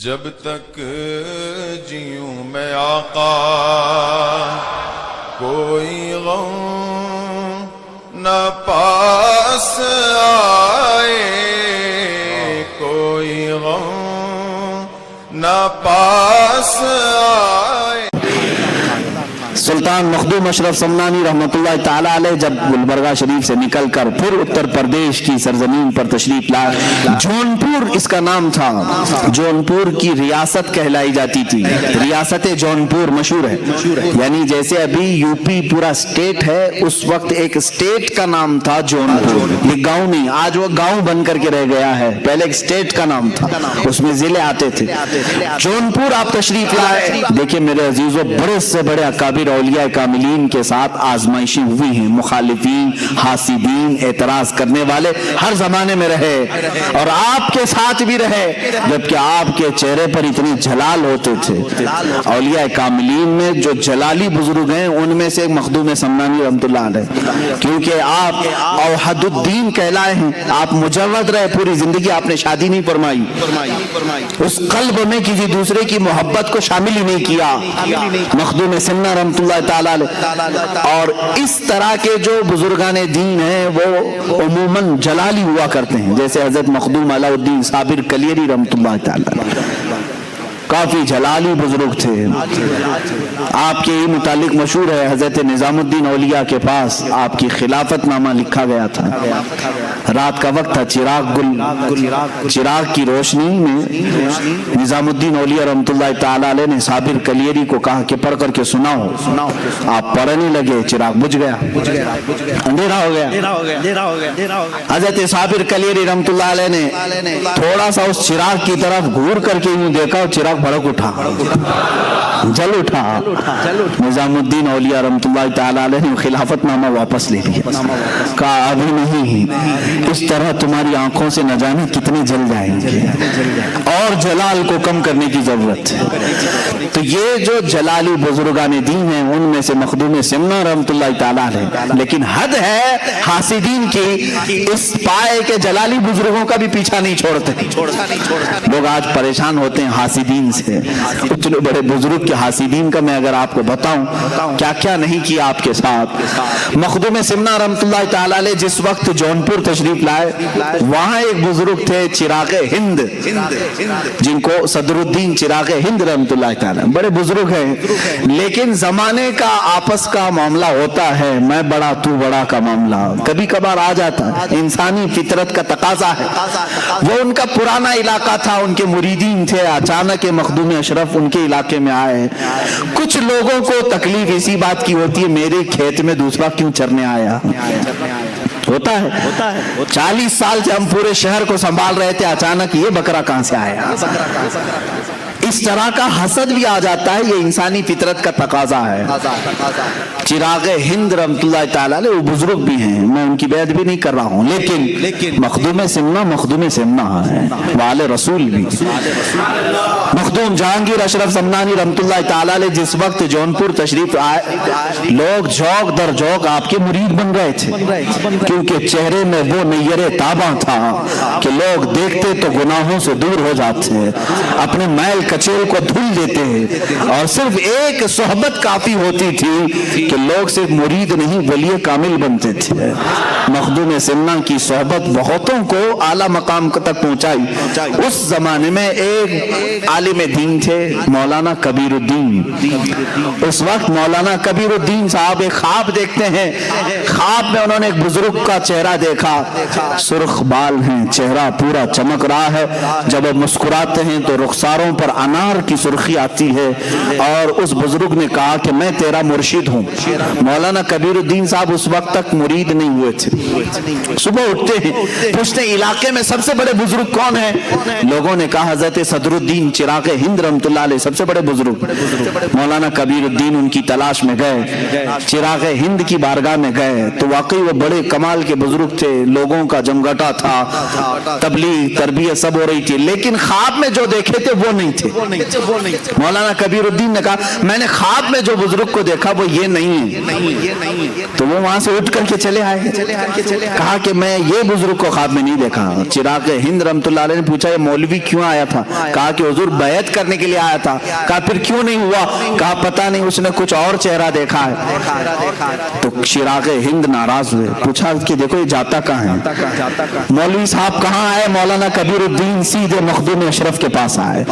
جب تک جیوں میں آقا کوئی غم نہ پاس آئے، کوئی غم نہ پاس آئے۔ سلطان مخدوم اشرف سمنانی رحمۃ اللہ تعالی علیہ جب گلبرگہ شریف سے نکل کر پھر اتر پردیش کی سرزمین پر تشریف لائے، جونپور اس کا نام تھا، جونپور کی ریاست کہلائی جاتی تھی، ریاست جونپور مشہور ہے، یعنی جیسے ابھی یو پی پورا سٹیٹ ہے، اس وقت ایک سٹیٹ کا نام تھا جونپور، یہ گاؤں نہیں، آج وہ گاؤں بن کر کے رہ گیا ہے، پہلے ایک سٹیٹ کا نام تھا، اس میں ضلع آتے تھے۔ جونپور آپ تشریف لائے، دیکھیں میرے عزیزو، بڑے سے بڑے اکابر اولیاء کاملین کے ساتھ آزمائشیں ہوئی ہیں، مخالفین، حاسدین، اعتراض کرنے والے ہر زمانے میں رہے اور آپ کے ساتھ بھی رہے، جبکہ آپ کے چہرے پر اتنے جلال ہوتے تھے۔ اولیاء کاملین میں جو جلالی بزرگ ہیں ان میں سے مخدوم سمنانی رحمۃ اللہ علیہ، کیونکہ آپ اوحد الدین کہلائے ہیں، آپ مجرد رہے، پوری زندگی آپ نے شادی نہیں فرمائی، اس قلب میں کسی دوسرے کی محبت کو شامل ہی نہیں کیا، مخدوم سمنا رحمۃ اللہ تعالی علیہ۔ اور اس طرح کے جو بزرگان دین ہیں وہ عموماً جلالی ہوا کرتے ہیں، جیسے حضرت مخدوم علاء الدین صابر کلیری رحمۃ اللہ تعالی علیہ، کافی جلالی بزرگ تھے۔ آپ کے متعلق مشہور ہے، حضرت نظام الدین اولیاء کے پاس آپ کی خلافت نامہ لکھا گیا تھا، رات کا وقت تھا، چراغ کی روشنی میں نظام الدین اولیاء رحمۃ اللہ تعالی علیہ نے صابر کلیری کو کہا کہ پڑھ کر کے سناؤ، آپ پڑھنے لگے، چراغ بجھ گیا، اندھیرا ہو گیا۔ حضرت صابر کلیری رحمۃ اللہ علیہ نے تھوڑا سا اس چراغ کی طرف گھور کر کے یوں دیکھا، چراغ بھڑک اٹھا، جل اٹھا۔ نظام الدین اولیاء رحمۃ اللہ تعالی علیہ نے خلافت نامہ واپس لے لیا، کہا ابھی نہیں، اس طرح تمہاری آنکھوں سے نہ جانے کتنے جل جائیں گے، اور جلال کو کم کرنے کی ضرورت ہے۔ تو یہ جو جلالی بزرگان دین ہیں ان میں سے مخدوم سمنا رحمۃ اللہ تعالی علیہ، لیکن حد ہے حاسدین کی، اس پائے کے جلالی بزرگوں کا بھی پیچھا نہیں چھوڑتے۔ لوگ آج پریشان ہوتے ہیں حاسدین سے، اتنے بڑے بزرگ کے حاسدین کا میں اگر آپ کو بتاؤں کیا کیا نہیں کیا آپ کے ساتھ۔ مخدوم سمنا رحمۃ اللہ تعالی علیہ جس وقت جونپور تشریف لائے، وہاں ایک بزرگ تھے چراغ ہند، جن کو صدر الدین چراغ ہند رحمۃ اللہ تعالی، بڑے بزرگ ہیں، لیکن زمانے کا آپس کا معاملہ ہوتا ہے، میں بڑا تو بڑا کا معاملہ کبھی کبھار آ جاتا ہے، انسانی فطرت کا تقاضا ہے۔ وہ ان کا پرانا علاقہ تھا، ان کے مریدین تھے، اچانک مخدوم اشرف ان کے علاقے میں آئے۔ کچھ لوگوں کو تکلیف اسی بات کی ہوتی ہے، میرے کھیت میں دوسرا کیوں چرنے آیا، ہوتا ہے 40 سال سے ہم پورے شہر کو سنبھال رہے تھے، اچانک یہ بکرا کہاں سے آیا۔ اس طرح کا حسد بھی آ جاتا ہے، یہ انسانی فطرت کا تقاضا ہے۔ چراغ ہند رحمۃ اللہ تعالی علیہ وہ بزرگ بھی ہیں، میں ان کی بیعت بھی نہیں کر رہا ہوں، لیکن مخدوم سمنا ہے، وآل رسول بھی۔ مخدوم جہانگیر اشرف سمنانی رحمۃ اللہ تعالی علیہ جس وقت جونپور تشریف آئے، لوگ جھوک در جھوک آپ کے مرید بن رہے تھے، کیونکہ چہرے میں وہ نیر تاباں تھا کہ لوگ دیکھتے تو گناہوں سے دور ہو جاتے، اپنے میل کچیل کو دھل دیتے ہیں، اور صرف ایک صحبت کافی ہوتی تھی کہ لوگ صرف مرید نہیں ولی کامل بنتے تھے۔ مخدوم سمنا کی صحبت بہتوں کو اعلیٰ مقام تک پہنچائی۔ اس زمانے میں ایک عالم دین تھے مولانا کبیر الدین، اس وقت مولانا کبیر الدین صاحب ایک خواب دیکھتے ہیں، خواب میں انہوں نے ایک بزرگ کا چہرہ دیکھا، سرخ بال ہیں، چہرہ پورا چمک رہا ہے، جب وہ مسکراتے ہیں تو رخساروں پر انار کی سرخی آتی ہے، اور اس بزرگ نے کہا کہ میں تیرا مرشد ہوں۔ مولانا کبیر الدین صاحب اس وقت تک مرید نہیں ہوئے تھے، صبح اٹھتے ہیں، پوچھتے ہیں علاقے میں سب سے بڑے بزرگ کون ہیں؟ لوگوں نے کہا حضرت صدر الدین چراغ ہند رحمۃ اللہ علیہ سب سے بڑے بزرگ۔ مولانا کبیر الدین ان کی تلاش میں گئے، چراغ ہند کی بارگاہ میں گئے تو واقعی وہ بڑے کمال کے بزرگ تھے، لوگوں کا جمگٹا تھا، تبلیغ تربیت سب ہو رہی تھی، لیکن خواب میں جو دیکھے تھے وہ نہیں تھے۔ مولانا کبیر الدین نے کہا میں نے خواب میں جو بزرگ کو دیکھا وہ یہ نہیں ہے، تو وہ وہاں سے اٹھ کر کے چلے آئے، کہا کہ میں یہ بزرگ کو خواب میں نہیں دیکھا. چراغ ہند رحمتullah علیہ نے پوچھا یہ مولوی کیوں آیا تھا؟ کہا کہ حضور بیعت کرنے کے لیے آیا تھا. کہا پھر کیوں نہیں ہوا؟ کہا پتہ نہیں اس نے کچھ اور چہرہ دیکھا ہے. تو چراغ ہند ناراض ہوئے, پوچھا کہ دیکھو یہ جاتا کہاں ہے؟ مولوی صاحب کہاں آئے؟ مولانا کبیر الدین سیدھے مخدوم اشرف کے پاس آئے.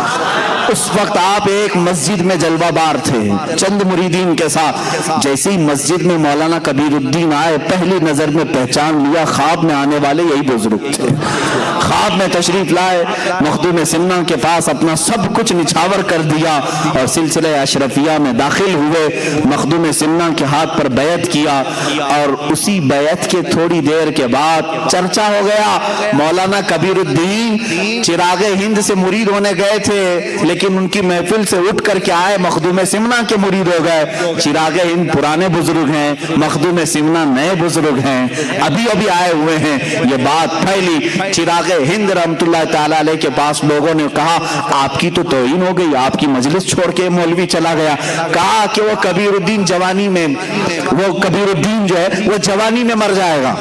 اس وقت آپ ایک مسجد میں جلوہ بار تھے چند مریدین کے ساتھ. جیسی مسجد میں مولانا کبیر الدین آئے پہلی نظر میں پہچان لیا خواب میں آنے والے یہی بزرگ تھے. خواب میں تشریف لائے, مخدوم سمنا کے پاس اپنا سب کچھ نچھاور کر دیا اور سلسلہ اشرفیہ میں داخل ہوئے. مخدوم سمنا کے ہاتھ پر بیعت کیا اور اسی بیعت کے تھوڑی دیر کے بعد چرچا ہو گیا مولانا کبیر الدین چراغ ہند سے مرید ہونے گئے تھے لیکن ان کی محفل سے اٹھ کر کے آئے مخدوم سمنا کے مرید ہو گئے. چراغ ہند پرانے بزرگ ہیں, مخدوم سمنا نئے بزرگ ہیں, ابھی آئے ہوئے ہیں. یہ بات پھیلی. چراغ ہند رحمت اللہ تعالی علیہ کے پاس لوگوں نے کہا آپ کی تو توہین ہو گئی, آپ کی مجلس چھوڑ کے مولوی چلا گیا. کہا کہ وہ کبیر الدین جوانی میں, وہ کبیر الدین جو ہے وہ جوانی میں مر جائے گا,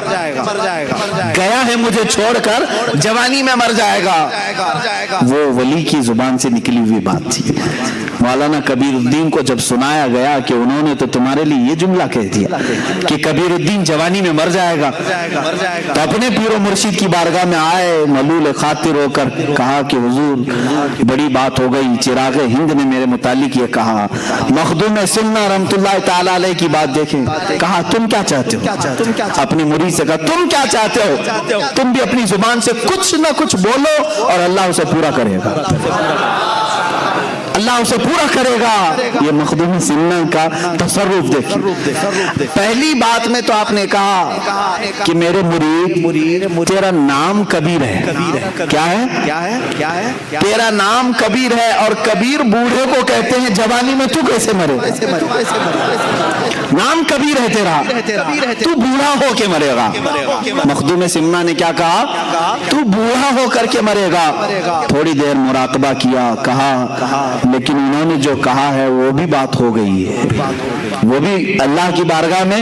گیا ہے مجھے چھوڑ کر جوانی میں مر جائے گا. وہ ولی کی زبان سے نکلی ہوئی بات تھی. مولانا کبیر الدین کو جب سنایا گیا کہ انہوں نے تو تمہارے لیے یہ جملہ کہہ دیا کہ کبیر الدین جوانی میں مر جائے گا, تو اپنے پیر و مرشد کی بارگاہ میں آئے ملول خاطر ہو کر. کہا کہ حضور بڑی بات ہو گئی, چراغ ہند نے میرے متعلق یہ کہا. مخدوم سمنا رحمت اللہ تعالی علیہ کی بات دیکھیں. کہا تم کیا چاہتے ہو؟ اپنے مرید سے کہا تم کیا چاہتے ہو؟ تم بھی اپنی زبان سے کچھ نہ کچھ بولو اور اللہ اسے پورا کرے گا, اللہ اسے پورا کرے گا. یہ مخدوم سمنا کا تصرف دیکھیں. پہلی بات میں تو آپ نے کہا کہ میرے مرید تیرا نام کبیر ہے. کیا ہے؟ تیرا نام کبیر ہے اور کبیر بوڑھے کو کہتے ہیں, جوانی میں تو کیسے مرے؟ نام کبیر ہے تیرا, تو بوڑھا ہو کے مرے گا. مخدوم سمنا نے کیا کہا؟ تو بوڑھا ہو کر کے مرے گا. تھوڑی دیر مراقبہ کیا, کہا لیکن انہوں نے جو کہا ہے وہ بھی بات ہو گئی ہے, وہ بھی اللہ کی بارگاہ میں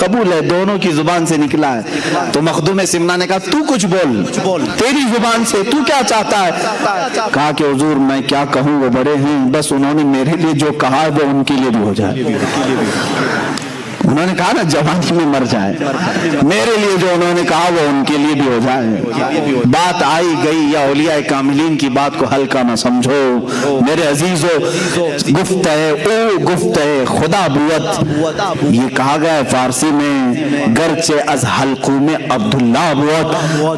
قبول ہے, دونوں کی زبان سے نکلا ہے. تو مخدوم سمنا نے کہا تو کچھ بول, تیری زبان سے تو کیا چاہتا ہے؟ کہا کہ حضور میں کیا کہوں, وہ بڑے ہیں, بس انہوں نے میرے لیے جو کہا ہے وہ ان کے لیے بھی ہو جائے. انہوں نے کہا نا جوانی میں مر جائے, میرے لیے جو انہوں نے کہا وہ ان کے لیے بھی ہو جائے. بات آئی گئی, یا اولیاء کاملین کی بات کو ہلکا نہ سمجھو میرے عزیزو. گفت ہے او گفت ہے خدا بوت, یہ کہا گیا فارسی میں گرچہ از حلقوں میں عبداللہ بوت.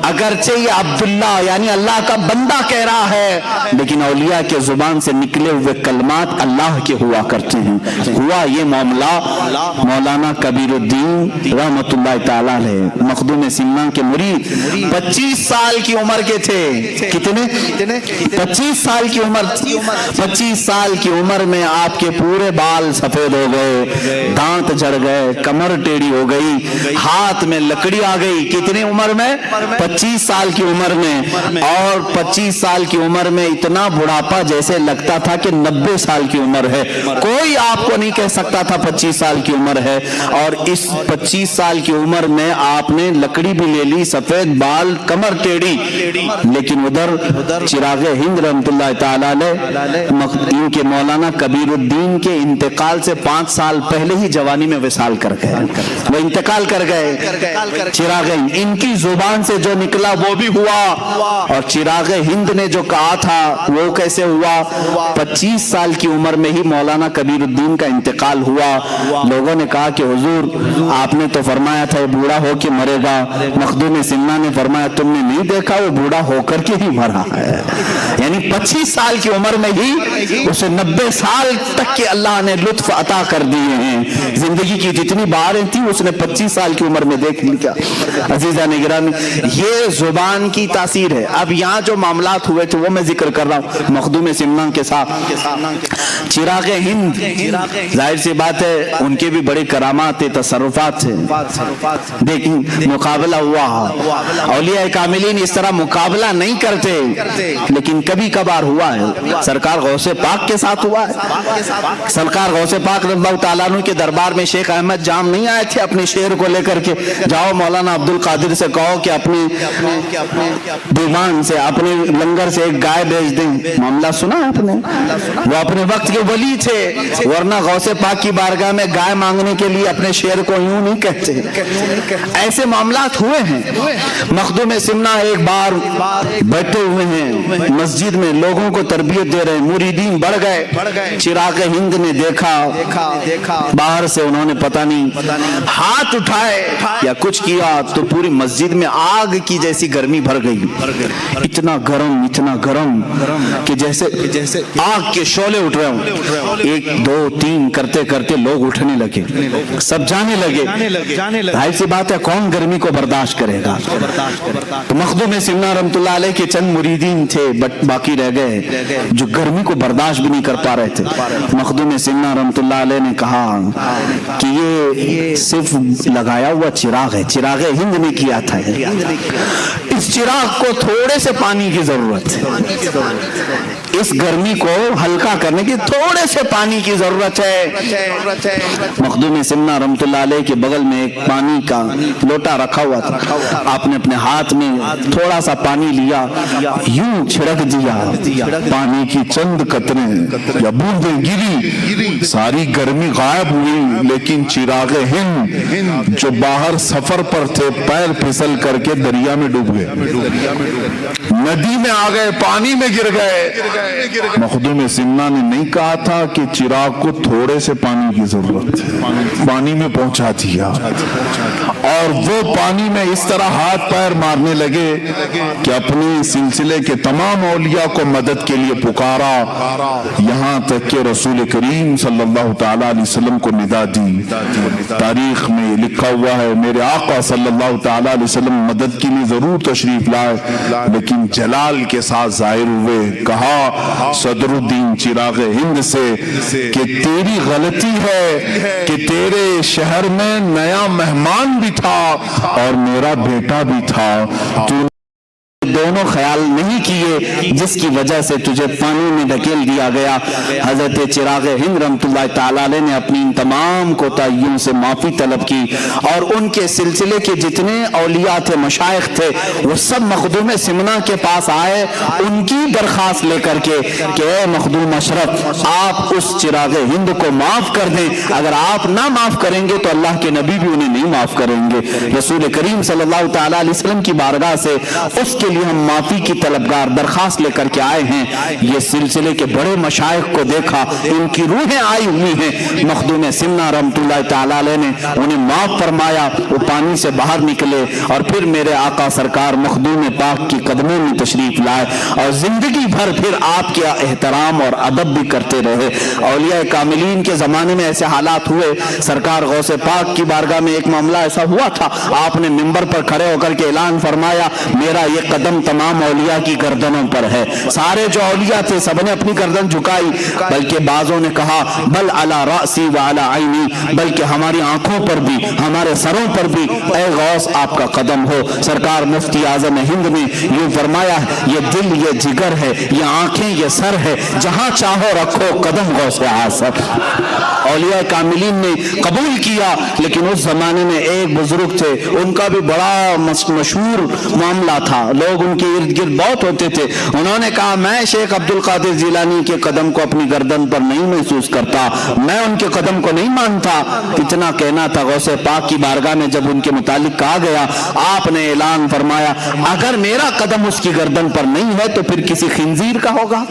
اگرچہ یہ عبداللہ یعنی اللہ کا بندہ کہہ رہا ہے لیکن اولیاء کے زبان سے نکلے ہوئے کلمات اللہ کے ہوا کرتے ہیں. ہوا یہ معاملہ مولانا کبیر الدین رحمت اللہ تعالی علیہ مخدوم سمنا کے مرید 25 سال کی عمر کے تھے. کتنے؟ 25 سال کی عمر. 25 سال کی عمر میں آپ کے پورے بال سفید ہو گئے, دانت جھڑ گئے, کمر ٹیڑھی ہو گئی, ہاتھ میں لکڑی آ گئی. کتنے عمر میں؟ 25 سال کی عمر میں. اور 25 سال کی عمر میں اتنا بڑھاپا جیسے لگتا تھا کہ 90 سال کی عمر ہے. کوئی آپ کو نہیں کہہ سکتا تھا 25 سال کی عمر ہے. اور اس 25 سال کی عمر میں آپ نے لکڑی بھی لے لی, سفید بال, کمر ٹیڑھی. لیکن ادھر چراغ ہند رحمت اللہ تعالی علیہ مخدوم کے مولانا کبیر الدین کے انتقال سے 5 سال پہلے ہی جوانی میں وصال کر گئے, وہ انتقال کر گئے. چراغ ہند ان کی زبان سے جو نکلا وہ بھی ہوا, اور چراغ ہند نے جو کہا تھا وہ کیسے ہوا؟ 25 سال کی عمر میں ہی مولانا کبیر الدین کا انتقال ہوا. لوگوں نے کہا کہ حضور آپ نے تو فرمایا تھا یہ بوڑھا ہو کے مرے گا. مخدوم سمنا نے فرمایا تم نے نہیں دیکھا وہ بوڑھا ہو کر کے ہی مرا ہے. یعنی 25 سال کی عمر میں ہی اسے 90 سال تک کے اللہ نے لطف عطا کر دیے ہیں. زندگی کی جتنی باریں تھی اس نے 25 سال کی عمر میں دیکھ لیا. عزیزہ نگرامی, یہ زبان کی تاثیر ہے. اب یہاں جو معاملات ہوئے تھے وہ میں ذکر کر رہا ہوں مخدوم سمنا کے ساتھ. چراغ ہند ظاہر سی بات ہے ان کے بھی بڑے کرام کرامات تصرفات سے دیکھیں مقابلہ ہوا. اولیاء کاملین اس طرح مقابلہ نہیں کرتے, لیکن کبھی کبھار ہوا ہے. سرکار غوث پاک کے ساتھ ہوا ہے. سرکار غوث پاک رضی اللہ تعالیٰ عنہ کے دربار میں شیخ احمد جام نہیں آئے تھے اپنے شعر کو لے کر کے, جاؤ مولانا عبد القادر سے کہو کہ اپنے دیوان سے, اپنے لنگر سے ایک گائے بیچ دیں. معاملہ سنا آپ نے؟ وہ اپنے وقت کے ولی تھے, ورنہ غوث پاک کی بارگاہ میں گائے مانگنے کے لیے اپنے شعر کو یوں نہیں کہتے. ایسے معاملات ہوئے ہیں. مخدوم سمنا ایک بار بیٹھے ہوئے ہیں مسجد میں, لوگوں کو تربیت دے رہے ہیں, مریدین بڑھ گئے. چراغ ہند نے دیکھا, باہر سے انہوں نے پتہ نہیں ہاتھ اٹھائے یا کچھ کیا تو پوری مسجد میں آگ کی جیسی گرمی بھر گئی. اتنا گرم کہ جیسے آگ کے شعلے اٹھ رہے ہوں. 1 2 3 کرتے کرتے لوگ اٹھنے لگے, سب جانے لگے. ظاہر سی بات ہے کون گرمی کو برداشت کرے گا. تو مخدوم سمنا رحمۃ اللہ علیہ کے چند مریدین تھے باقی رہ گئے جو گرمی کو برداشت بھی نہیں کر پا رہے تھے. مخدوم سمنا رحمۃ اللہ علیہ نے کہا کہ یہ صرف لگایا ہوا چراغ ہے, چراغ ہند نے کیا تھا. اس چراغ کو تھوڑے سے پانی کی ضرورت ہے, اس گرمی کو ہلکا کرنے کی تھوڑے سے پانی کی ضرورت ہے. مخدوم سمنا رحمۃ اللہ علیہ کے بغل میں ایک پانی کا لوٹا رکھا ہوا تھا. آپ نے اپنے ہاتھ میں تھوڑا سا پانی لیا, یوں چھڑک دیا, پانی کی چند قطریں یا بوندیں گری, ساری گرمی غائب ہوئی. لیکن چراغ ہند جو باہر سفر پر تھے پیر پھسل کر کے دریا میں ڈوب گئے, ندی میں آ گئے, پانی میں گر گئے. مخدوم سمنا نے نہیں کہا تھا کہ چراغ کو تھوڑے سے پانی کی ضرورت ہے, پانی میں پہنچا دیا. اور وہ پانی میں اس طرح ہاتھ پیر مارنے لگے کہ اپنے سلسلے کے تمام اولیاء کو مدد کے لیے پکارا, یہاں تک کہ رسول کریم صلی اللہ تعالیٰ علیہ وسلم کو ندا دی. تاریخ میں لکھا ہوا ہے میرے آقا صلی اللہ تعالیٰ علیہ وسلم مدد کے لیے ضرور تشریف لائے, لیکن جلال کے ساتھ ظاہر ہوئے. کہا صدر الدین چراغ ہند سے کہ تیری غلطی ہے کہ تیرے شہر میں نیا مہمان بھی تھا اور میرا بیٹا بھی تھا, تو دونوں خیال نہیں کیے جس کی وجہ سے تجھے پانی میں ڈھکیل دیا گیا. حضرت چراغ ہند رحمۃ اللہ تعالیٰ علیہ نے اپنی ان تمام کوتاہیوں سے معافی طلب کی, اور ان کے سلسلے کے جتنے اولیاء تھے, مشائخ تھے, وہ سب مخدوم سمنا کے پاس آئے ان کی درخواست لے کر کے کہ اے مخدوم اشرف, آپ اس چراغ ہند کو معاف کر دیں. اگر آپ نہ معاف کریں گے تو اللہ کے نبی بھی انہیں نہیں معاف کریں گے. رسول کریم صلی اللہ تعالیٰ علیہ وسلم کی بارگاہ سے اس کے لیے ہم معافی کی طلبگار درخواست لے کر کے آئے ہیں. یہ سلسلے کے بڑے مشائخ کو دیکھا, ان کی روحیں آئی ہوئی ہیں. مخدوم سمنا رحمۃ اللہ تعالیٰ علیہ نے انہیں معاف فرمایا, وہ پانی سے باہر نکلے اور پھر میرے آقا سرکار مخدوم پاک کی قدموں میں تشریف لائے اور زندگی بھر پھر آپ کے احترام اور ادب بھی کرتے رہے. اولیاء کاملین کے زمانے میں ایسے حالات ہوئے. سرکار غوث پاک کی بارگاہ میں ایک معاملہ ایسا ہوا تھا, آپ نے منبر پر کھڑے ہو کر کے اعلان فرمایا میرا یہ قدم تمام اولیاء کی گردنوں پر ہے. سارے جو اولیاء تھے سب نے اپنی گردن جھکائی, بلکہ بعضوں نے کہا بل علی رأسی و علی عینی, بلکہ ہماری آنکھوں پر بھی ہمارے سروں پر بھی اے غوث آپ کا قدم ہو. سرکار مفتی اعظم ہند نے یوں فرمایا یہ دل یہ جگر ہے, یہ آنکھیں یہ سر ہے, جہاں چاہو رکھو قدم غوث اعظم. اولیاء کاملین نے قبول کیا, لیکن اس زمانے میں ایک بزرگ تھے, ان کا بھی بڑا مشہور معاملہ تھا, لوگ ان کے ارد گرد بہت ہوتے تھے. انہوں نے کہا میں شیخ عبد القادر جیلانی کے قدم کو اپنی گردن پر نہیں محسوس کرتا, میں ان کے قدم کو نہیں مانتا. اتنا کہنا تھا. غوث پاک کی بارگاہ میں جب ان کے متعلق کہا گیا, آپ نے اعلان فرمایا اگر میرا قدم اس کی گردن پر نہیں ہے تو پھر کسی خنزیر کا ہوگا,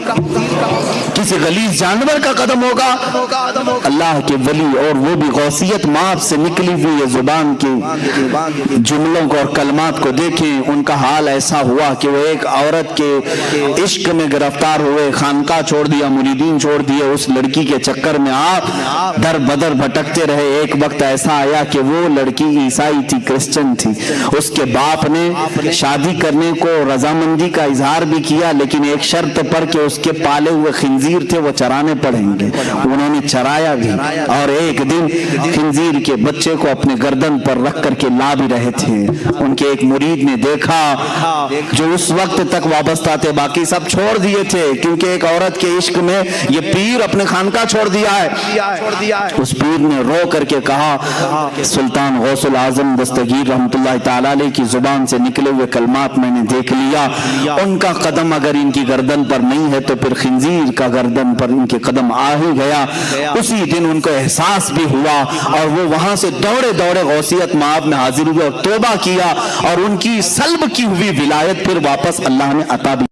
کسی غلیظ جانور کا قدم ہوگا. اللہ کے ولی اور وہ بھی غوثیت ماپ سے نکلی ہوئی زبان کے جملوں کو اور کلمات کو دیکھیں, ان کا حال ایسا ہوا ہوا کہ وہ ایک عورت کے عشق میں گرفتار ہوئے، خانقاہ چھوڑ دیا، مریدین چھوڑ دیے، اس لڑکی کے چکر میں آپ در بدر بھٹکتے رہے۔ ایک وقت ایسا آیا کہ وہ لڑکی عیسائی تھی، کرسچن تھی، اس کے باپ نے شادی کرنے کو رضامندی کا اظہار بھی کیا، لیکن ایک شرط پر کہ اس کے پالے ہوئے خنزیر تھے وہ چرانے پڑیں گے۔ انہوں نے چرایا بھی، اور ایک دن خنزیر کے بچے کو اپنے گردن پر رکھ کر کے لا بھی رہے تھے۔ ان کے ایک مرید نے دیکھا جو اس وقت تک وابستہ تھے، باقی سب چھوڑ دیے تھے کیونکہ ایک عورت کے عشق میں یہ پیر اپنے خانقاہ چھوڑ دیا ہے۔ اس پیر نے رو کر کے کہا، سلطان غوث العظم دستگیر رحمت اللہ تعالی علیہ کی زبان سے نکلے ہوئے کلمات میں نے دیکھ لیا، ان کا قدم اگر ان کی گردن پر نہیں ہے تو پھر خنزیر کا گردن پر ان کے قدم آ ہی گیا۔ اسی دن ان کو احساس بھی ہوا اور وہ وہاں سے دوڑے دوڑے غوثیت مآب میں حاضر ہوئے اور توبہ کیا، اور ان کی سلب کی ہوئی ولایت پھر واپس اللہ نے عطا بھی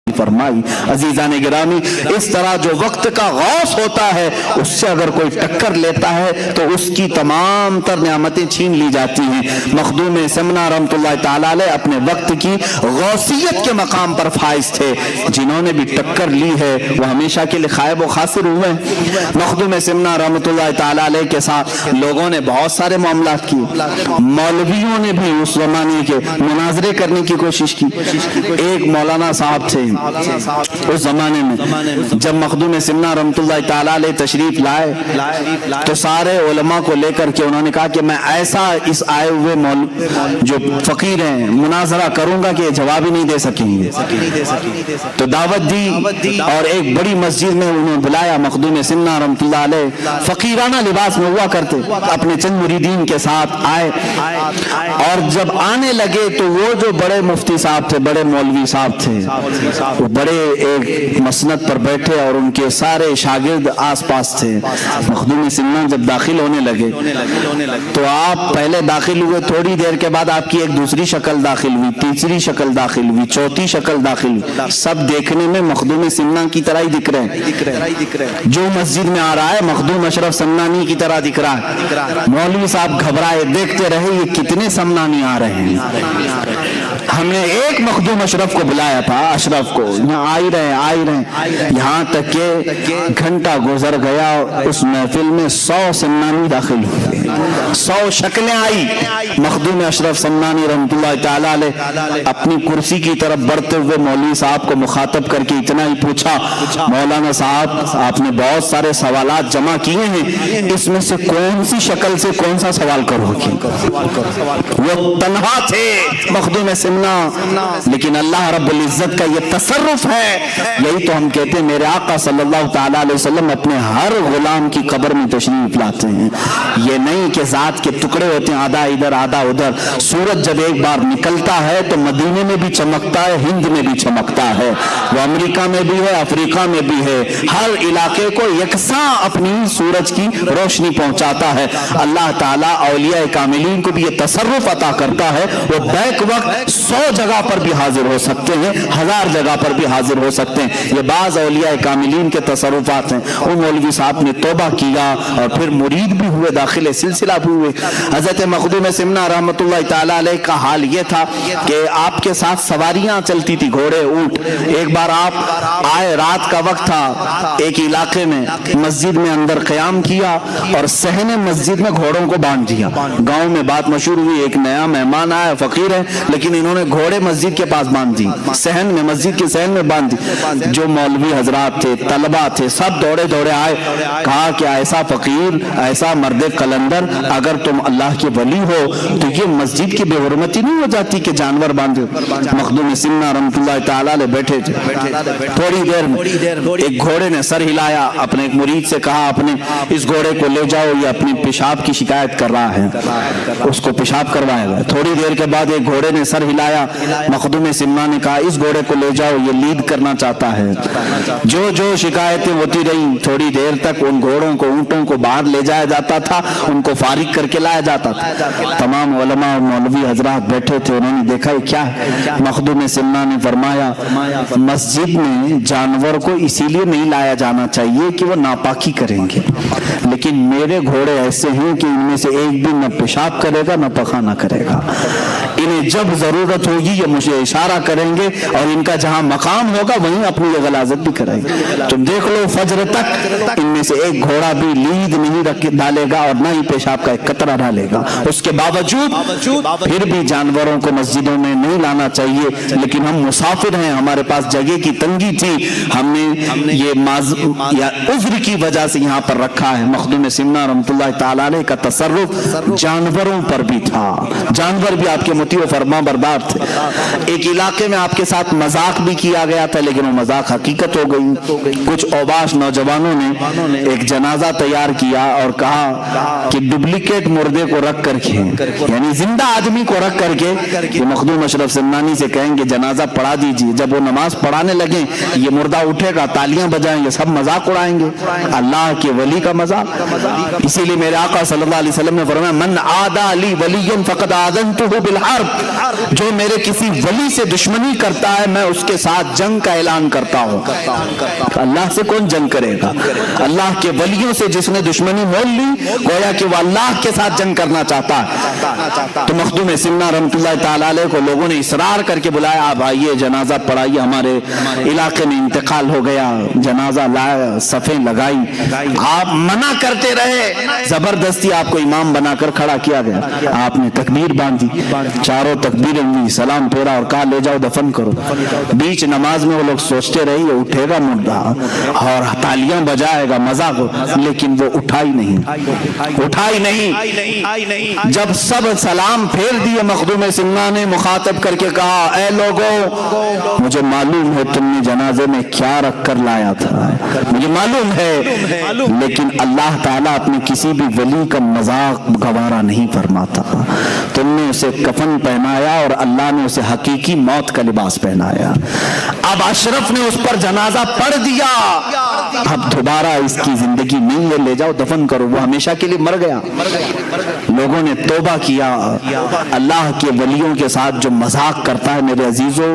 فرمائی۔ عزیزان گرامی، اس طرح جو وقت کا غوث ہوتا ہے اس سے اگر کوئی ٹکر لیتا ہے تو اس کی تمام تر نعمتیں چھین لی جاتی ہیں۔ مخدوم سمنا رحمت اللہ تعالی علیہ اپنے وقت کی غوثیت کے مقام پر فائز تھے، جنہوں نے بھی ٹکر لی ہے وہ ہمیشہ کے لیے خائب و خاسر ہوئے ہیں۔ مخدوم سمنا رحمت اللہ تعالی علیہ کے ساتھ لوگوں نے بہت سارے معاملات کیے، مولویوں نے بھی اس زمانے کے مناظرے کرنے کی کوشش کی۔ ایک مولانا صاحب تھے اس زمانے میں، جب مخدوم سمنا رحمت اللہ تعالی علیہ تشریف لائے تو سارے علماء کو لے کر کے انہوں نے کہا کہ میں ایسا اس آئے ہوئے جو فقیر ہیں مناظرہ کروں گا کہ یہ جواب ہی نہیں دے سکیں گے۔ تو دعوت دی اور ایک بڑی مسجد میں انہوں نے بلایا۔ مخدوم سمنا رحمت اللہ علیہ فقیرانہ لباس میں ہوا کرتے، اپنے چند مریدین کے ساتھ آئے، اور جب آنے لگے تو وہ جو بڑے مفتی صاحب تھے، بڑے مولوی صاحب تھے، وہ بڑے ایک مسند پر بیٹھے اور ان کے سارے شاگرد آس پاس تھے۔ مخدوم سمنا جب داخل ہونے لگے تو آپ پہلے داخل ہوئے، تھوڑی دیر کے بعد آپ کی ایک دوسری شکل داخل ہوئی، تیسری شکل داخل ہوئی، چوتھی شکل داخل ہوئی، سب دیکھنے میں مخدوم سمنا کی طرح ہی دکھ رہے ہیں۔ جو مسجد میں آ رہا ہے مخدوم اشرف سمنانی کی طرح دکھ رہا ہے۔ مولوی صاحب گھبرائے، دیکھتے رہے یہ کتنے سمنانی آ رہے ہیں۔ ہم نے ایک مخدوم اشرف کو بلایا تھا، اشرف کو، یہاں آئی رہے، یہاں تک کہ گھنٹہ گزر گیا، اس محفل میں 100 سمنانی داخل ہوئے، 100 شکلیں آئی۔ مخدوم اشرف سمنانی رحمت اللہ تعالی علیہ اپنی کرسی کی طرف بڑھتے ہوئے مولوی صاحب کو مخاطب کر کے اتنا ہی پوچھا، مولانا صاحب آپ نے بہت سارے سوالات جمع کیے ہیں، اس میں سے کون سی شکل سے کون سا سوال کرو گے؟ وہ تنہا تھے مخدوم سمنا، لیکن اللہ رب العزت کا یہ تصرف ہے۔ یہی تو ہم کہتے ہیں میرے آقا صلی اللہ تعالی علیہ وسلم اپنے ہر غلام کی قبر میں تشریف لاتے ہیں۔ یہ نہیں کہ ذات کے ٹکڑے ہوتے ہیں، آدھا ادھر آدھا ادھر۔ سورج جب ایک بار نکلتا ہے تو مدینے میں بھی چمکتا ہے، ہند میں بھی چمکتا ہے، وہ امریکہ میں بھی ہے، افریقہ میں بھی ہے، ہر علاقے کو یکساں اپنی سورج کی روشنی پہنچاتا ہے۔ اللہ تعالیٰ اولیاء کاملین کو بھی یہ تصرف عطا کرتا ہے، وہ بیک وقت 100 جگہ پر بھی حاضر ہو سکتے ہیں، 1000 جگہ پر بھی حاضر ہو سکتے ہیں۔ یہ بعض اولیاء کاملین کے تصرفات ہیں۔ وہ مولوی صاحب نے توبہ کیا اور پھر مرید بھی ہوئے، داخل سلسلہ بھی ہوئے۔ حضرت مخدوم سمنا رحمت اللہ تعالی علیہ کا حال یہ تھا کہ آپ کے ساتھ سواریاں چلتی تھی، گھوڑے، اونٹ۔ ایک بار آپ آئے، رات کا وقت تھا، ایک علاقے میں مسجد میں اندر قیام کیا اور صحن مسجد میں گھوڑوں کو باندھ دیا۔ گاؤں میں بات مشہور ہوئی، ایک نیا مہمان آیا، فقیر ہے، لیکن انہوں نے گھوڑے مسجد کے پاس باندھ دی، صحن میں، مسجد کے صحن میں باندھ دی۔ جو مولوی حضرات تھے، طلبہ تھے، سب دوڑے دوڑے آئے، کہا کہ ایسا فقیر، ایسا مرد قلندر، اگر تم اللہ کے ولی ہو تو یہ مسجد کی بے حرمتی نہیں ہو جاتی کہ جانور باندھے؟ مخدوم سمنا رحمت اللہ تعالی علیہ بیٹھے تھے۔ تھوڑی دیر میں ایک گھوڑے نے سر ہلایا، اپنے ایک مرید سے کہا اپنے اس گھوڑے کو لے جاؤ، یہ اپنی پیشاب کی شکایت کر رہا ہے، اس کو پیشاب کروایا گیا۔ تھوڑی دیر کے بعد ایک گھوڑے نے سر ہلایا، مخدوم سمنا نے کہا اس گھوڑے کو لے جاؤ، یہ لید کرنا چاہتا ہے۔ جو جو شکایتیں ہوتی رہی، تھوڑی دیر تک ان گھوڑوں کو، اونٹوں کو باہر لے جایا جاتا تھا، ان کو فارغ کر کے لایا جاتا تھا۔ تمام علماء اور مولوی حضرات بیٹھے تھے، انہوں نے دیکھا یہ کیا ہے۔ مخدوم سمنا نے فرمایا مسجد میں جانور کو اسی لیے نہیں لایا جانا چاہیے کہ وہ ناپاکی کریں گے، لیکن میرے گھوڑے ایسے ہیں کہ ان میں سے ایک بھی نہ پیشاب کرے گا نہ پخانہ کرے گا، انہیں جب ضرورت ضرورت ہوگی یہ مجھے اشارہ کریں گے اور ان کا جہاں مقام ہوگا وہیں اپنی یہ غلاظت بھی کریں گے. تم دیکھ لو فجر تک ان میں سے ایک گھوڑا بھی لید نہیں ڈالے گا اور نہ ہی پیشاب کا ایک قطرہ ڈالے گا. اس کے باوجود پھر بھی جانوروں کو مسجدوں میں نہیں لانا چاہیے. لیکن ہم مسافر ہیں, ہمارے پاس جگہ کی تنگی تھی, ہم نے یہ عذر کی وجہ سے یہاں پر رکھا ہے. مخدوم سمنا رحمۃ اللہ تعالی علیہ کا تصرف جانوروں پر بھی تھا, جانور بھی آپ کے مطیع و فرما بردار تھے. ایک علاقے میں آپ کے ساتھ مذاق بھی کیا گیا تھا لیکن وہ مذاق حقیقت ہو گئی. کچھ اوباش نوجوانوں نے ایک جنازہ تیار کیا اور کہا کہ ڈپلیکیٹ مردے کو رکھ کر کے, یعنی زندہ آدمی کو رکھ کر کے کہ مخدوم اشرف سمنانی سے کہیں گے جنازہ پڑھا دیجیے. جب وہ نماز پڑھانے لگے یہ مردہ اٹھے گا, تالیاں بجائیں گے, سب مذاق اڑائیں گے. اللہ کے ولی کا مذاق. اسی لیے میرے آقا صلی اللہ علیہ وسلم نے فرمایا من عادى لي وليا فقد آذنته بالحرب, جو میرے کسی ولی سے دشمنی کرتا ہے میں اس کے ساتھ جنگ کا اعلان کرتا ہوں. اللہ سے کون جنگ کرے گا؟ اللہ کے ولیوں سے جس نے دشمنی مول لی گویا کہ وہ اللہ کے ساتھ جنگ کرنا چاہتا ہے. تو مخدوم سمنا رحمۃ اللہ تعالی علیہ کو لوگوں نے اصرار کر کے بلایا, آپ آئیے جنازہ پڑھائیے, ہمارے علاقے میں انتقال ہو گیا. جنازہ لایا, صفیں لگائی, آپ منع کرتے رہے, زبردستی آپ کو امام بنا کر کھڑا کیا گیا. آپ نے تکبیر باندھی, چاروں تکبیریں ہوئی, سلام پھیرا اور کہا لے جاؤ دفن کرو. بیچ نماز میں وہ لوگ سوچتے رہے یہ اٹھے گا مردہ اور تالیاں بجائے گا, مذاق, لیکن وہ اٹھا ہی نہیں. جب سب سلام پھیر دیے مخدوم سمنا نے مخاطب کر کے کہا اے لوگوں مجھے معلوم ہے تم نے جنازے میں کیا رکھ کر لایا تھا, مجھے معلوم ہے, لیکن اللہ تعالیٰ اپنے کسی بھی ولی کا مذاق گوارا نہیں فرماتا. تم نے اسے کفن پہنایا اور اللہ نے اسے حقیقی موت کا لباس پہنایا. اب اشرف نے اس پر جنازہ پڑھ دیا, اب دوبارہ اس کی زندگی نہیں ہے, لے جاؤ دفن کرو. وہ ہمیشہ کے لیے مر گیا. لوگوں نے توبہ کیا. اللہ کے ولیوں کے ساتھ جو مذاق کرتا ہے میرے عزیزوں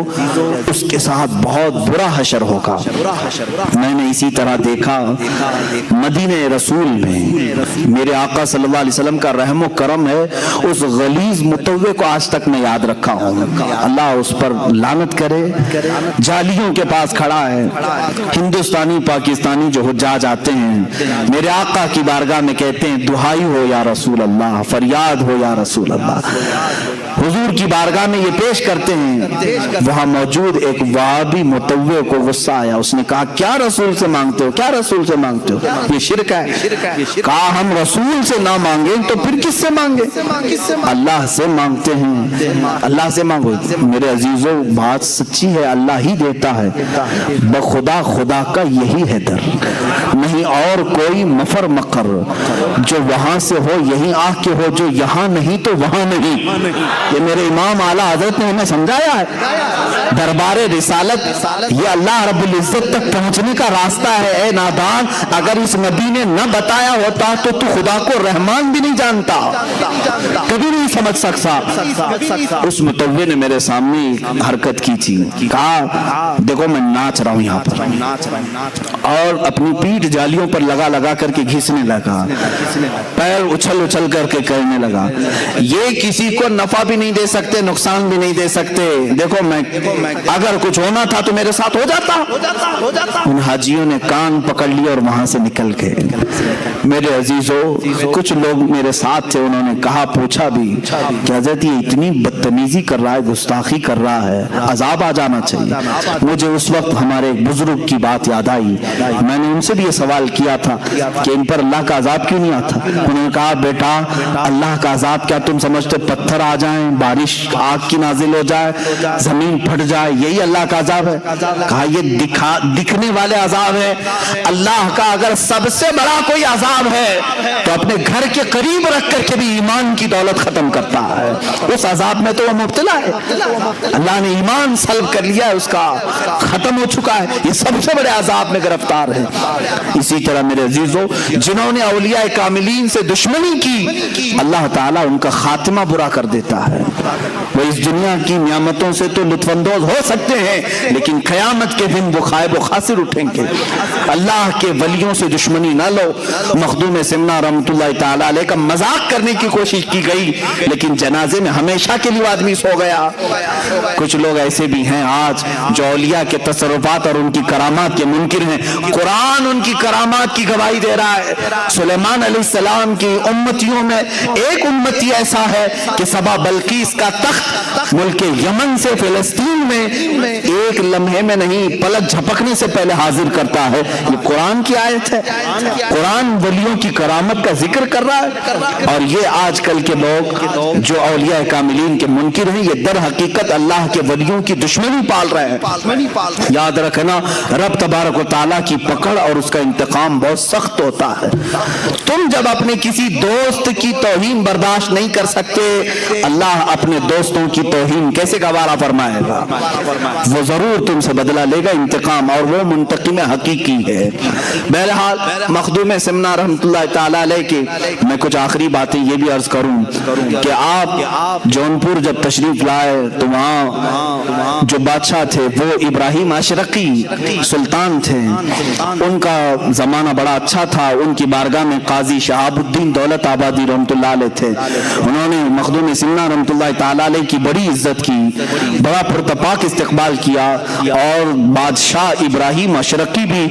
اس کے ساتھ بہت برا حشر ہوگا. میں نے اسی طرح دیکھا مدینہ رسول میں میرے آقا صلی اللہ علیہ وسلم کا رحم و کرم ہے, اس غلیظ متوع کو آج تک میں یاد رکھا ہوں. اللہ اس پر لعنت کرے, جالیوں کے پاس کھڑا ہے. ہندوستانی پاکستانی جو حجاج آتے ہیں میرے آقا کی بارگاہ میں کہتے ہیں دعائی ہو یا رسول اللہ, فریاد ہو یا رسول اللہ. حضور کی بارگاہ میں یہ پیش کرتے ہیں. وہاں موجود ایک وہابی متوع کو غصہ آیا, اس نے کہا کیا رسول سے مانگتے ہو, کیا رسول سے مانگتے ہو, یہ شرک ہے. کہا ہم رسول سے نہ مانگے تو پھر کس سے مانگے, اللہ سے مانگتے ہیں, اللہ سے مانگو. میرے عزیزوں بات سچی ہے, اللہ ہی دیتا ہے, بخدا خدا کا یہی ہے در, نہیں اور کوئی مفر مقر. جو وہاں سے ہو یہی آ کے ہو, جو یہاں نہیں تو وہاں نہیں. یہ میرے امام اعلیٰ حضرت نے ہمیں سمجھایا ہے. دربار رسالت یہ اللہ رب العزت تک پہنچنے کا راستہ ہے. اے نادان, اگر اس نبی نے نہ بتایا ہوتا تو خدا کو رحمان بھی نہیں جانتا, کبھی نہیں سمجھ سکتا. اس متوع نے میرے سامنے حرکت کی تھی, کہا دیکھو میں ناچ رہا ہوں یہاں پر, اور اپنی پیٹھ جالیوں پر لگا کر کے گھسنے لگا, پیر اچھل کر کے کرنے لگا. یہ کسی کو نفع بھی نہیں دے سکتے, نقصان بھی نہیں دے سکتے. دیکھو میں اگر کچھ ہونا تھا تو میرے ساتھ ہو جاتا. ان حاجیوں نے کان پکڑ لیا اور وہاں سے نکل گئے. میرے عزیزوں کچھ لوگ میرے ساتھ تھے, انہوں نے کہا پوچھا بھی کہ حضرت یہ اتنی بدتمیزی کر رہا ہے, گستاخی کر رہا ہے, عذاب آ جانا چاہیے. مجھے اس وقت ہمارے ایک بزرگ کی بات یاد آئی. میں نے ان سے بھی یہ سوال کیا تھا کہ ان پر اللہ کا عذاب کیوں نہیں آتا. انہوں نے کہا بیٹا اللہ کا عذاب کیا تم سمجھتے پتھر آ جائیں, بارش آگ کی نازل ہو جائے, زمین پھٹ جائے, یہی اللہ کا عذاب ہے. کہا یہ دکھنے والے عذاب ہے. اللہ کا اگر سب سے بڑا کوئی عذاب ہے تو اپنے گھر کے قریب رکھ کر کے بھی ایمان کی دولت ختم کرتا ہے. اس عذاب میں تو وہ مبتلا ہے. اللہ نے ایمان سلب کر لیا ہے, اس کا ختم ہو چکا ہے. یہ سب سے بڑے عذاب میں گرفتار ہے. اسی طرح میرے عزیزو جنہوں نے اولیاء کاملین سے دشمنی کی اللہ تعالیٰ ان کا خاتمہ برا کر دیتا ہے. وہ اس دنیا کی نعمتوں سے تو لطف اندوز ہو سکتے ہیں لیکن قیامت کے دن وہ خائب و خاسر اٹھیں گے. اللہ کے ولیوں سے دشمنی نہ لو. مخدوم سمنا رحمۃ اللہ تعالیٰ علیہ کا مذاق کرنے کی کوشش کی گئی لیکن جنازے میں ہمیشہ کے لیے آدمی سو گیا. کچھ لوگ ایسے بھی ہیں آج جو اولیاء کے تصرفات اور ان کی کرامات کے منکر ہیں. قرآن ان کی کرامات کی گواہی دے رہا ہے. سلیمان علیہ السلام کی امتیوں میں ایک امتی ایسا ہے کہ سبا بلقیس کا تخت ملک یمن سے فلسطین میں ایک لمحے میں نہیں پلک جھپکنے سے پہلے حاضر کرتا ہے. یہ قرآن کی آیت ہے. قرآن ولیوں کی کرامت کا ذکر کر رہا ہے. اور یہ آج کل کے لوگ جو اولیاء کاملین کے منکر ہیں یہ در حقیقت اللہ کے ولیوں کی دشمنی پال رہے ہیں. یاد رکھنا رب تبارک و تعالیٰ کی پکڑ اور اس کا انتقام بہت سخت ہوتا ہے. تم جب اپنے کسی دوست کی توہین برداشت نہیں کر سکتے اللہ اپنے دوستوں کی توہین کیسے گوارا فرمائے گا. وہ ضرور تم سے بدلہ لے گا انتقام اور وہ منتقم حقیقی ہے. بہرحال مخدوم سمنا رحمۃ اللہ تعالیٰ علیہ کے میں کچھ آخری باتیں یہ بھی عرض کروں کہ آپ جونپور جب تشریف لائے تو وہاں جو بادشاہ تھے وہ ابراہیم اشرقی سلطان تھے. ان کا زمانہ بڑا اچھا تھا. ان کی بارگاہ میں قاضی شہاب الدین دولت آبادی رحمۃ اللہ علیہ تھے. انہوں نے مخدوم سمنا رحمۃ اللہ تعالیٰ علیہ کی بڑی عزت کی, بڑا پرتپاک استقبال کیا اور بادشاہ ابراہیم اشرقی بھی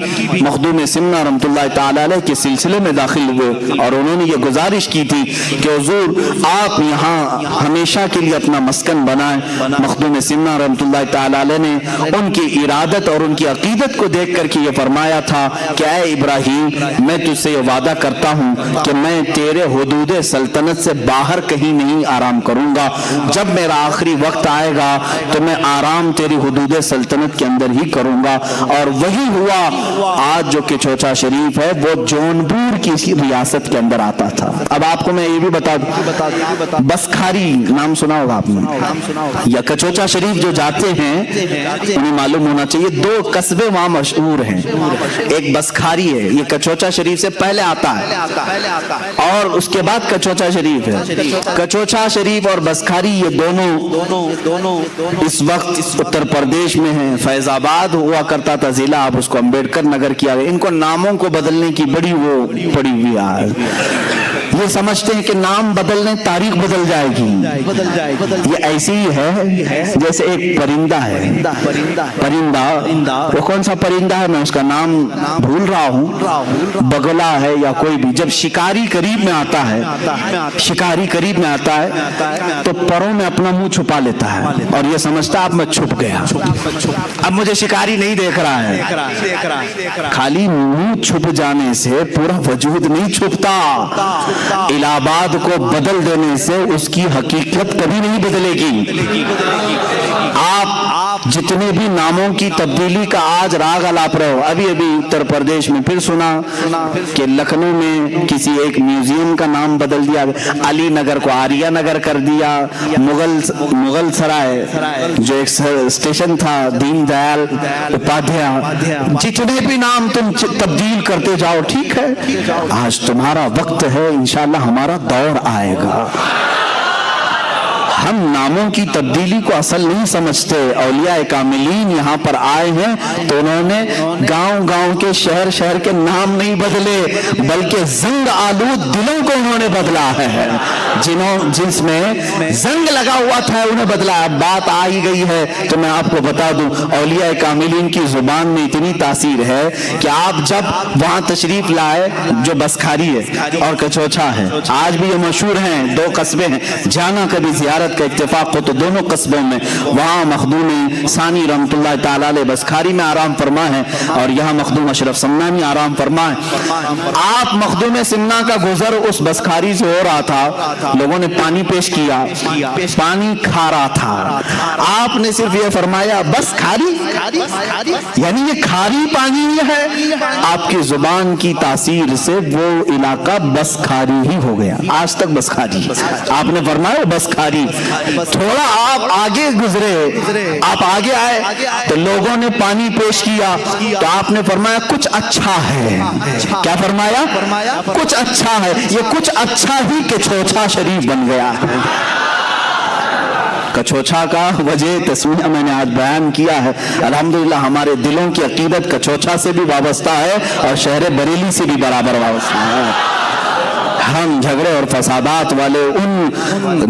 مخدوم سمنا رحمۃ اللہ تعالیٰ علیہ کے سلسلے میں داخل ہوئے اور انہوں نے یہ گزارش کی تھی کہ حضور آپ یہاں ہمیشہ کے لیے اپنا مسکن بنائیں. مخدوم سمنا رحمۃ اللہ تعالیٰ علیہ نے ان کی ارادت اور ان کی عقیدت کو دیکھ کر کے یہ فرمایا تھا کہ اے ابراہیم میں تجھ سے یہ وعدہ کرتا ہوں کہ میں تیرے حدود سلطنت سے باہر کہیں نہیں آرام کروں گا. جب میرا آخری وقت آئے گا تو میں آرام تیری حدود سلطنت کے اندر ہی کروں گا. اور وہی ہوا. آج جو کچوچا شریف ہے وہ جونپور کی ریاست کے اندر آتا تھا. اب آپ کو میں یہ بھی بتا دوں بسکھاری نام سنا ہوگا آپ نے یا کچوچا شریف جو جاتے ہیں انہیں معلوم ہونا چاہیے دو قصبے وہاں مشہور ہیں. ایک بسکھاری ہے یہ کچوچا شریف سے پہلے آتا ہے اور اس کے بعد کچوچا شریف ہے. کچوچا شریف اور بسکھاری یہ دونوں اس وقت اتر پردیش میں ہیں. فیض آباد ہوا کرتا تھا ضلع, اب اس کو امبیڈکر نگر کیا گیا. ان کو ناموں کو بدلنے کی بڑی وہ پڑی ہوئی ہے. یہ سمجھتے ہیں کہ نام بدلنے تاریخ بدل جائے گی. یہ ایسی ہی ہے جیسے ایک پرندہ ہے. پرندہ وہ کون سا پرندہ ہے میں اس کا نام بھول رہا ہوں, بگلا ہے یا کوئی بھی. جب شکاری قریب میں آتا ہے تو پروں میں اپنا منہ چھپا لیتا ہے اور یہ سمجھتا اب میں چھپ گیا, اب مجھے شکاری نہیں دیکھ رہا ہے. خالی منہ چھپ جانے سے پورا وجود نہیں چھپتا. الہ آباد کو بدل دینے سے اس کی حقیقت کبھی نہیں بدلے گی. آپ جتنے بھی ناموں کی تبدیلی کا آج راگ الاپ رہے ہو, ابھی اتر پردیش میں پھر سنا کہ لکھنؤ میں کسی ایک میوزیم کا نام بدل دیا, علی نگر کو آریہ نگر کر دیا, مغل سرائے جو ایک اسٹیشن تھا دین دیال اپادھیائے. جتنے بھی نام تم تبدیل کرتے جاؤ ٹھیک ہے, آج تمہارا وقت ہے, انشاءاللہ ہمارا دور آئے گا. ہم ناموں کی تبدیلی کو اصل نہیں سمجھتے. اولیاء کاملین یہاں پر آئے ہیں تو انہوں نے گاؤں کے شہر کے نام نہیں بدلے بلکہ زنگ آلود دلوں کو انہوں نے بدلا ہے. جس میں زنگ لگا ہوا تھا انہیں بدلا. اب بات آ ہی گئی ہے تو میں آپ کو بتا دوں اولیاء کاملین کی زبان میں اتنی تاثیر ہے کہ آپ جب وہاں تشریف لائے جو بسکھاری ہے اور کچوچا ہے, آج بھی یہ مشہور ہیں, دو قصبے ہیں. جانا کبھی زیارت کا اتفاق ہو تو دونوں قصبوں میں وہاں مخدوم ثانی رحمۃ اللہ تعالیٰ علیہ بسکھاری میں آرام فرما ہے اور یہاں مخدوم اشرف سمنانی آرام فرما ہے. آپ مخدوم سمنا کا گزر اس بسکھاری سے ہو رہا تھا, لوگوں نے پانی پیش کیا, پانی کھا رہا تھا. آپ نے صرف یہ فرمایا بسکھاری, یعنی یہ کھاری پانی ہے. آپ کی زبان کی تاثیر سے وہ علاقہ بسکھاری ہی ہو گیا, آج تک بسکھاری. آپ نے فرمایا بسکھاری تھوڑا آپ آگے گزرے، آپ آگے آئے تو لوگوں نے پانی پیش کیا تو آپ نے فرمایا کچھ اچھا ہے. کیا فرمایا؟ کچھ اچھا ہے. یہ کچھ اچھا ہی کچھوچھا شریف بن گیا ہے. کچھوچھا کا وجہ تسمیہ میں نے آج بیان کیا ہے. الحمدللہ ہمارے دلوں کی عقیدت کچھوچھا سے بھی وابستہ ہے اور شہر بریلی سے بھی برابر وابستہ ہے. ہم جھگڑے اور فسادات والے ان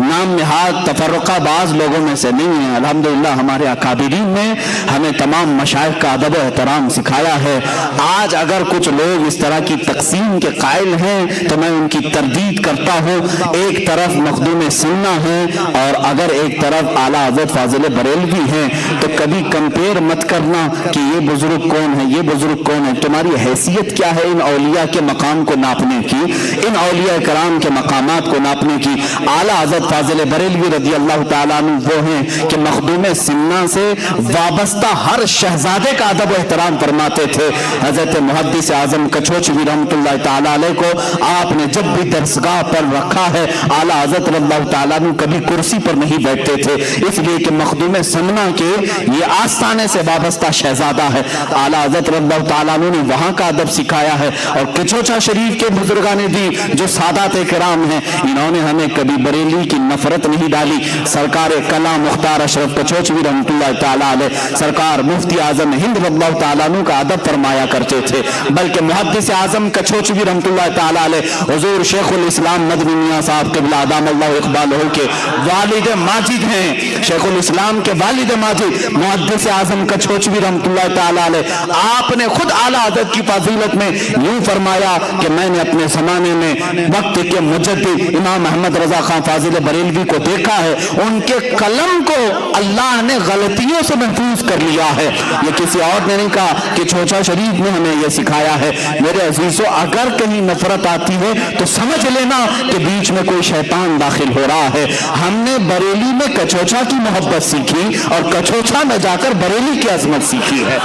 نام نہاد تفرقہ باز لوگوں میں سے نہیں ہیں. الحمدللہ ہمارے اکابرین نے ہمیں تمام مشائخ کا ادب و احترام سکھایا ہے. آج اگر کچھ لوگ اس طرح کی تقسیم کے قائل ہیں تو میں ان کی تردید کرتا ہوں. ایک طرف مخدوم سنہ ہیں اور اگر ایک طرف اعلیٰ حضرت فاضل بریلوی ہیں تو کبھی کمپیئر مت کرنا کہ یہ بزرگ کون ہے، یہ بزرگ کون ہے. تمہاری حیثیت کیا ہے ان اولیاء کے مقام کو ناپنے کی، ان اولیاء کرام کے مقامات کو ناپنے کی؟ اعلیٰ حضرت فاضل بریلوی رضی اللہ تعالیٰ عنہ وہ ہیں کہ مخدوم سنہ سے وابستہ ہر شہزادے کا ادب و احترام فرماتے تھے. حضرت محدث اعظم کچھوچوی رحمۃ اللہ تعالیٰ علیہ کو آپ نے جب بھی درسگاہ پر رکھا ہے اعلیٰ حضرت رضی اللہ تعالیٰ عنہ کبھی کرسی پر نہیں بیٹھتے تھے، اس لیے کہ مخدوم سنہ کے یہ آستانے سے وابستہ شہزادہ ہے. اعلیٰ حضرت رضی اللہ تعالیٰ عنہ نے وہاں کا ادب سکھایا ہے. اور کچھوچھا شریف کے بزرگان دی جو سادات کرام ہیں، انہوں نے ہمیں کبھی بریلی کی نفرت نہیں ڈالی. سرکار کلام مختار اشرف کچھوچوی رحمۃ اللہ تعالیٰ علیہ سرکار مفتی اعظم ہند رضی اللہ تعالیٰ عنہ کا ادب فرمایا کرتے تھے. بلکہ محدث اعظم کچھوچوی رحمۃ اللہ تعالیٰ علیہ حضور شیخ الاسلام مدنی میاں صاحب قبلہ ادام اللہ اقبالہ کے والد ماجد ہیں. شیخ الاسلام کے والد ماجد محدث اعظم کچھوچوی رحمۃ اللہ تعالیٰ علیہ آپ نے خود اعلیٰ حضرت کی فضیلت میں یوں فرمایا کہ میں نے اپنے زمانے میں وقت کے مجدد امام احمد رضا خان فاضل بریلوی کو دیکھا ہے، ان کے قلم کو اللہ نے غلطیوں سے محفوظ کر لیا ہے. یہ کسی اور نے نہیں کہا کہ کچھوچھا شریف نے ہمیں یہ سکھایا ہے. میرے عزیزو اگر کہیں نفرت آتی ہے تو سمجھ لینا کہ بیچ میں کوئی شیطان داخل ہو رہا ہے. ہم نے بریلی میں کچھوچھا کی محبت سیکھی اور کچھوچھا میں جا کر بریلی کی عظمت سیکھی ہے.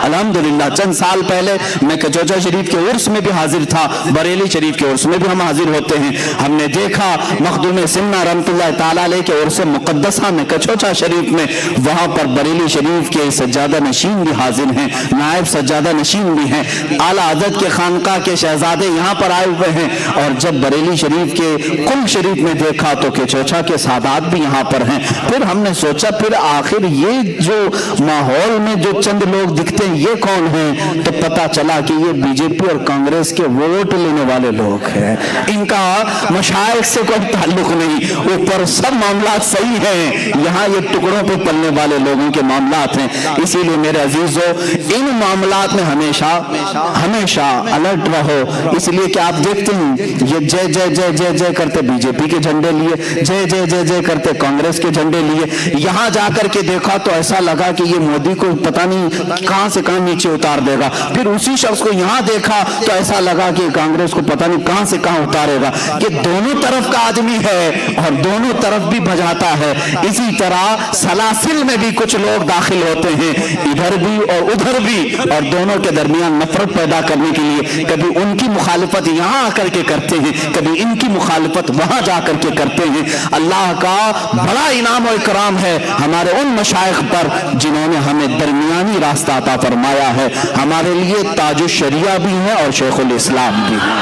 الحمدللہ چند سال پہلے میں کچھوچھا شریف کے عرس میں بھی حاضر تھا، بریلی شریف کے عرس میں بھی ہم حاضر ہوتے ہیں. ہم نے دیکھا مخدوم سنہ رحمۃ اللہ تعالیٰ علیہ کے عرس مقدسہ میں کچھوچھا شریف میں وہاں پر بریلی شریف کے سجادہ نشین بھی حاضر ہیں، نائب سجادہ نشین بھی ہیں. اعلیٰ حضرت کے خانقاہ کے شہزادے یہاں پر آئے ہوئے ہیں. اور جب بریلی شریف کے کل شریف میں دیکھا تو کچھوچھا کے سادات بھی یہاں پر ہیں. پھر ہم نے سوچا پھر آخر یہ جو ماحول میں جو چند لوگ دکھتے ہیں یہ کون ہیں؟ تو پتا چلا کہ یہ بی جے پی اور کانگریس کے ووٹ لینے والے لوگ ہیں. ان کا مشائخ سے کوئی تعلق نہیں، اوپر سب معاملات صحیح ہیں، یہاں یہ ٹکڑوں پہ پلنے والے لوگوں کے معاملات ہیں. اسی لیے میرے عزیزو ان معاملات میں ہمیشہ الرٹ رہو. اس لیے کہ آپ دیکھتے ہیں یہ جے جے جے جے جے کرتے بی جے پی کے جھنڈے لیے، جے جے جے جے کرتے کانگریس کے جھنڈے لیے. یہاں جا کر کے دیکھا تو ایسا لگا کہ یہ مودی کو پتہ نہیں کہاں سے کہاں نیچے اتار دے گا. پھر اسی شخص کو یہاں دیکھا تو ایسا لگا کہ کانگریس کو پتہ نہیں کہاں سے کہاں اتارے گا. یہ دونوں طرف کا آدمی ہے اور دونوں طرف بھی بجاتا ہے. اسی طرح سلاسل میں بھی کچھ لوگ داخل ہوتے ہیں، ادھر بھی اور ادھر بھی، اور دونوں کے درمیان نفرت پیدا کرنے کے لیے کبھی ان کی مخالفت یہاں آ کر کے کرتے ہیں، کبھی ان کی مخالفت وہاں جا کر کے کرتے ہیں. اللہ کا بڑا انعام و اکرام ہے ہمارے ان مشائخ پر جنہوں نے ہمیں درمیانی راستہ عطا فرمایا ہے. ہمارے لیے تاج الشریعہ بھی ہیں اور شیخ الاسلام بھی ہیں.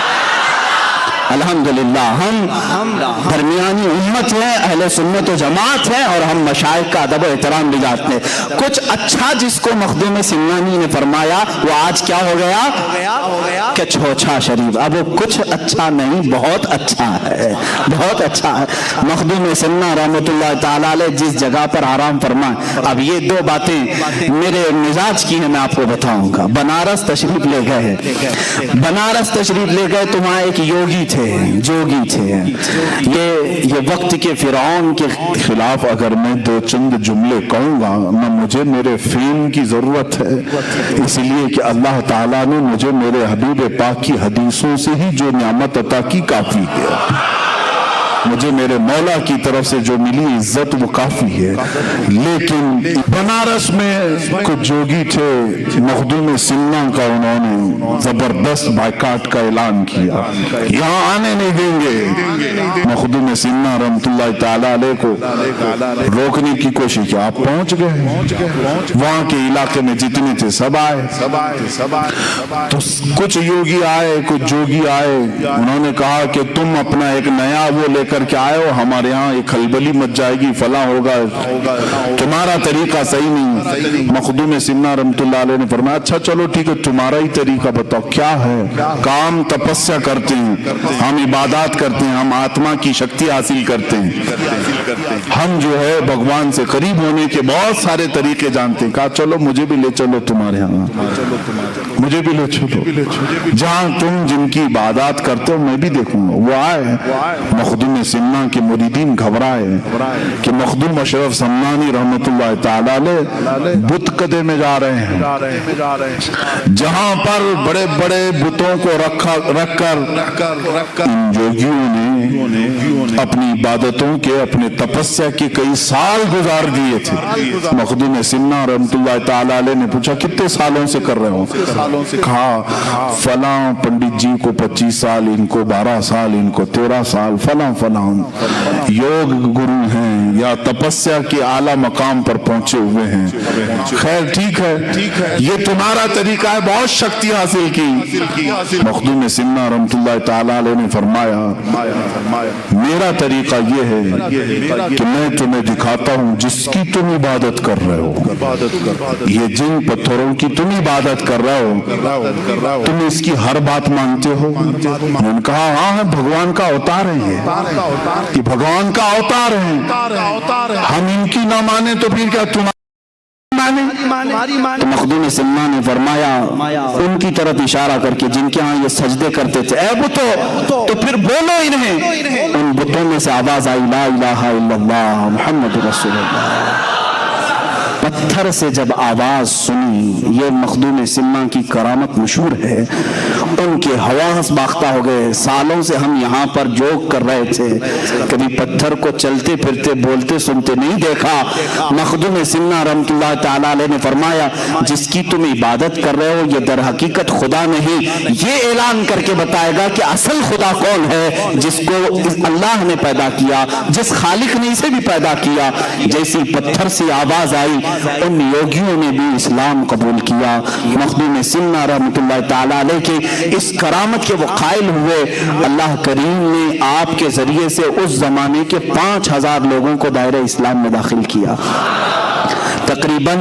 الحمدللہ ہم درمیانی امت ہیں، اہل سنت و جماعت ہیں اور ہم مشائخ کا ادب و احترام بھی جانتے ہیں. کچھ اچھا جس کو مخدوم سنانی نے فرمایا وہ آج کیا ہو گیا؟ کچھوچھا شریف. اب وہ کچھ اچھا نہیں، بہت اچھا ہے، بہت اچھا ہے. مخدوم سنہ رحمۃ اللہ تعالیٰ علیہ جس جگہ پر آرام فرمائیں. اب یہ دو باتیں میرے مزاج کی ہیں، میں آپ کو بتاؤں گا. بنارس تشریف لے گئے، بنارس تشریف لے گئے تو وہاں ایک یوگی جوگی تھے. یہ وقت کے فرعون کے خلاف اگر میں دو چند جملے کہوں گا نہ مجھے میرے فیم کی ضرورت ہے، اس لیے کہ اللہ تعالیٰ نے مجھے میرے حبیب پاک کی حدیثوں سے ہی جو نعمت عطا کی کافی ہے. مجھے میرے مولا کی طرف سے جو ملی عزت وہ کافی ہے. لیکن بنارس میں کچھ جوگی تھے مخدوم سمنا کا، انہوں نے زبردست بائیکاٹ کا اعلان کیا، یہاں آنے نہیں دیں گے. مخدوم سمنا رحمت اللہ تعالی علیہ کو روکنے کی کوشش کی، آپ پہنچ گئے. وہاں کے علاقے میں جتنے تھے سب آئے. تو کچھ یوگی آئے، کچھ جوگی آئے، انہوں نے کہا کہ تم اپنا ایک نیا وہ لے کر کے آئے ہو، ہمارے ہاں ایک خلبلی مچ جائے گی، فلاں ہوگا، تمہارا طریقہ صحیح نہیں. مخدوم سمنا رحمت اللہ علیہ نے فرمایا اچھا چلو ٹھیک ہے، تمہارا ہی طریقہ بتاؤ کیا ہے. کام تپسیا کرتے ہیں، ہم عبادات کرتے ہیں، ہم آتما کی شکتی حاصل کرتے ہیں، ہم جو ہے بھگوان سے قریب ہونے کے بہت سارے طریقے جانتے ہیں. کہا چلو مجھے بھی لے چلو تمہارے ہاں، مجھے بھی لے چلو، جہاں تم جن کی عبادات کرتے ہو میں بھی دیکھوں گا. وہ آئے. مخدوم سمنا کے مریدین گھبرائے کہ مخدوم اشرف سمنانی رحمت اللہ تعالی علیہ بت قدے میں جا رہے ہیں، جہاں پر بڑے بڑے بتوں کو رکھ کر ان جوگیوں نے اپنی عبادتوں کے، اپنے تپسیا کے کئی سال گزار دیے تھے. مخدوم سمنا رحمت اللہ تعالی علیہ نے پوچھا کتنے سالوں سے کر رہے ہو؟ کہا فلاں پنڈت جی کو 25 سال، ان کو 12 سال، ان کو 13 سال، فلاں یوگ گرو ہیں یا تپسیا کے اعلیٰ مقام پر پہنچے ہوئے ہیں. خیر ٹھیک ہے، یہ تمہارا طریقہ ہے، بہت شکتی حاصل کی. مخدوم سمنا رحمت اللہ تعالی علیہ نے فرمایا میرا طریقہ یہ ہے کہ میں تمہیں دکھاتا ہوں جس کی تم عبادت کر رہے ہو، یہ جن پتھروں کی تم عبادت کر رہے ہو، تم اس کی ہر بات مانتے ہو؟ انہوں نے کہا ہاں بھگوان کا اوتار ہے، یہ بھگوان کا اوتار ہے، ہم ان کی نہ مانے تو پھر کیا تمہاری مانے؟ تو مخدوم سمنا نے فرمایا ان کی طرف اشارہ کر کے جن کے ہاں یہ سجدے کرتے تھے، اے بتو تو پھر بولو انہیں. ان بتوں میں سے آواز آئی لا الہ الا اللہ محمد رسول اللہ. پتھر سے جب آواز سنی، یہ مخدوم سمنا کی کرامت مشہور ہے، ان کے حواس باختہ ہو گئے. سالوں سے ہم یہاں پر جوک کر رہے تھے، کبھی پتھر کو چلتے پھرتے بولتے سنتے نہیں دیکھا. مخدوم سمنا رحمت اللہ تعالی علیہ نے فرمایا جس کی تم عبادت کر رہے ہو یہ در حقیقت خدا نہیں، یہ اعلان کر کے بتائے گا کہ اصل خدا کون ہے، جس کو اللہ نے پیدا کیا، جس خالق نے اسے بھی پیدا کیا. جیسی پتھر سے آواز آئی ان یوگیوں نے بھی اسلام قبول کیا. مخدوم سمنا رحمت اللہ تعالی علیہ کے اس کرامت کے وہ قائل ہوئے. اللہ کریم نے آپ کے ذریعے سے اس زمانے کے 5000 لوگوں کو دائرہ اسلام میں داخل کیا. تقریباً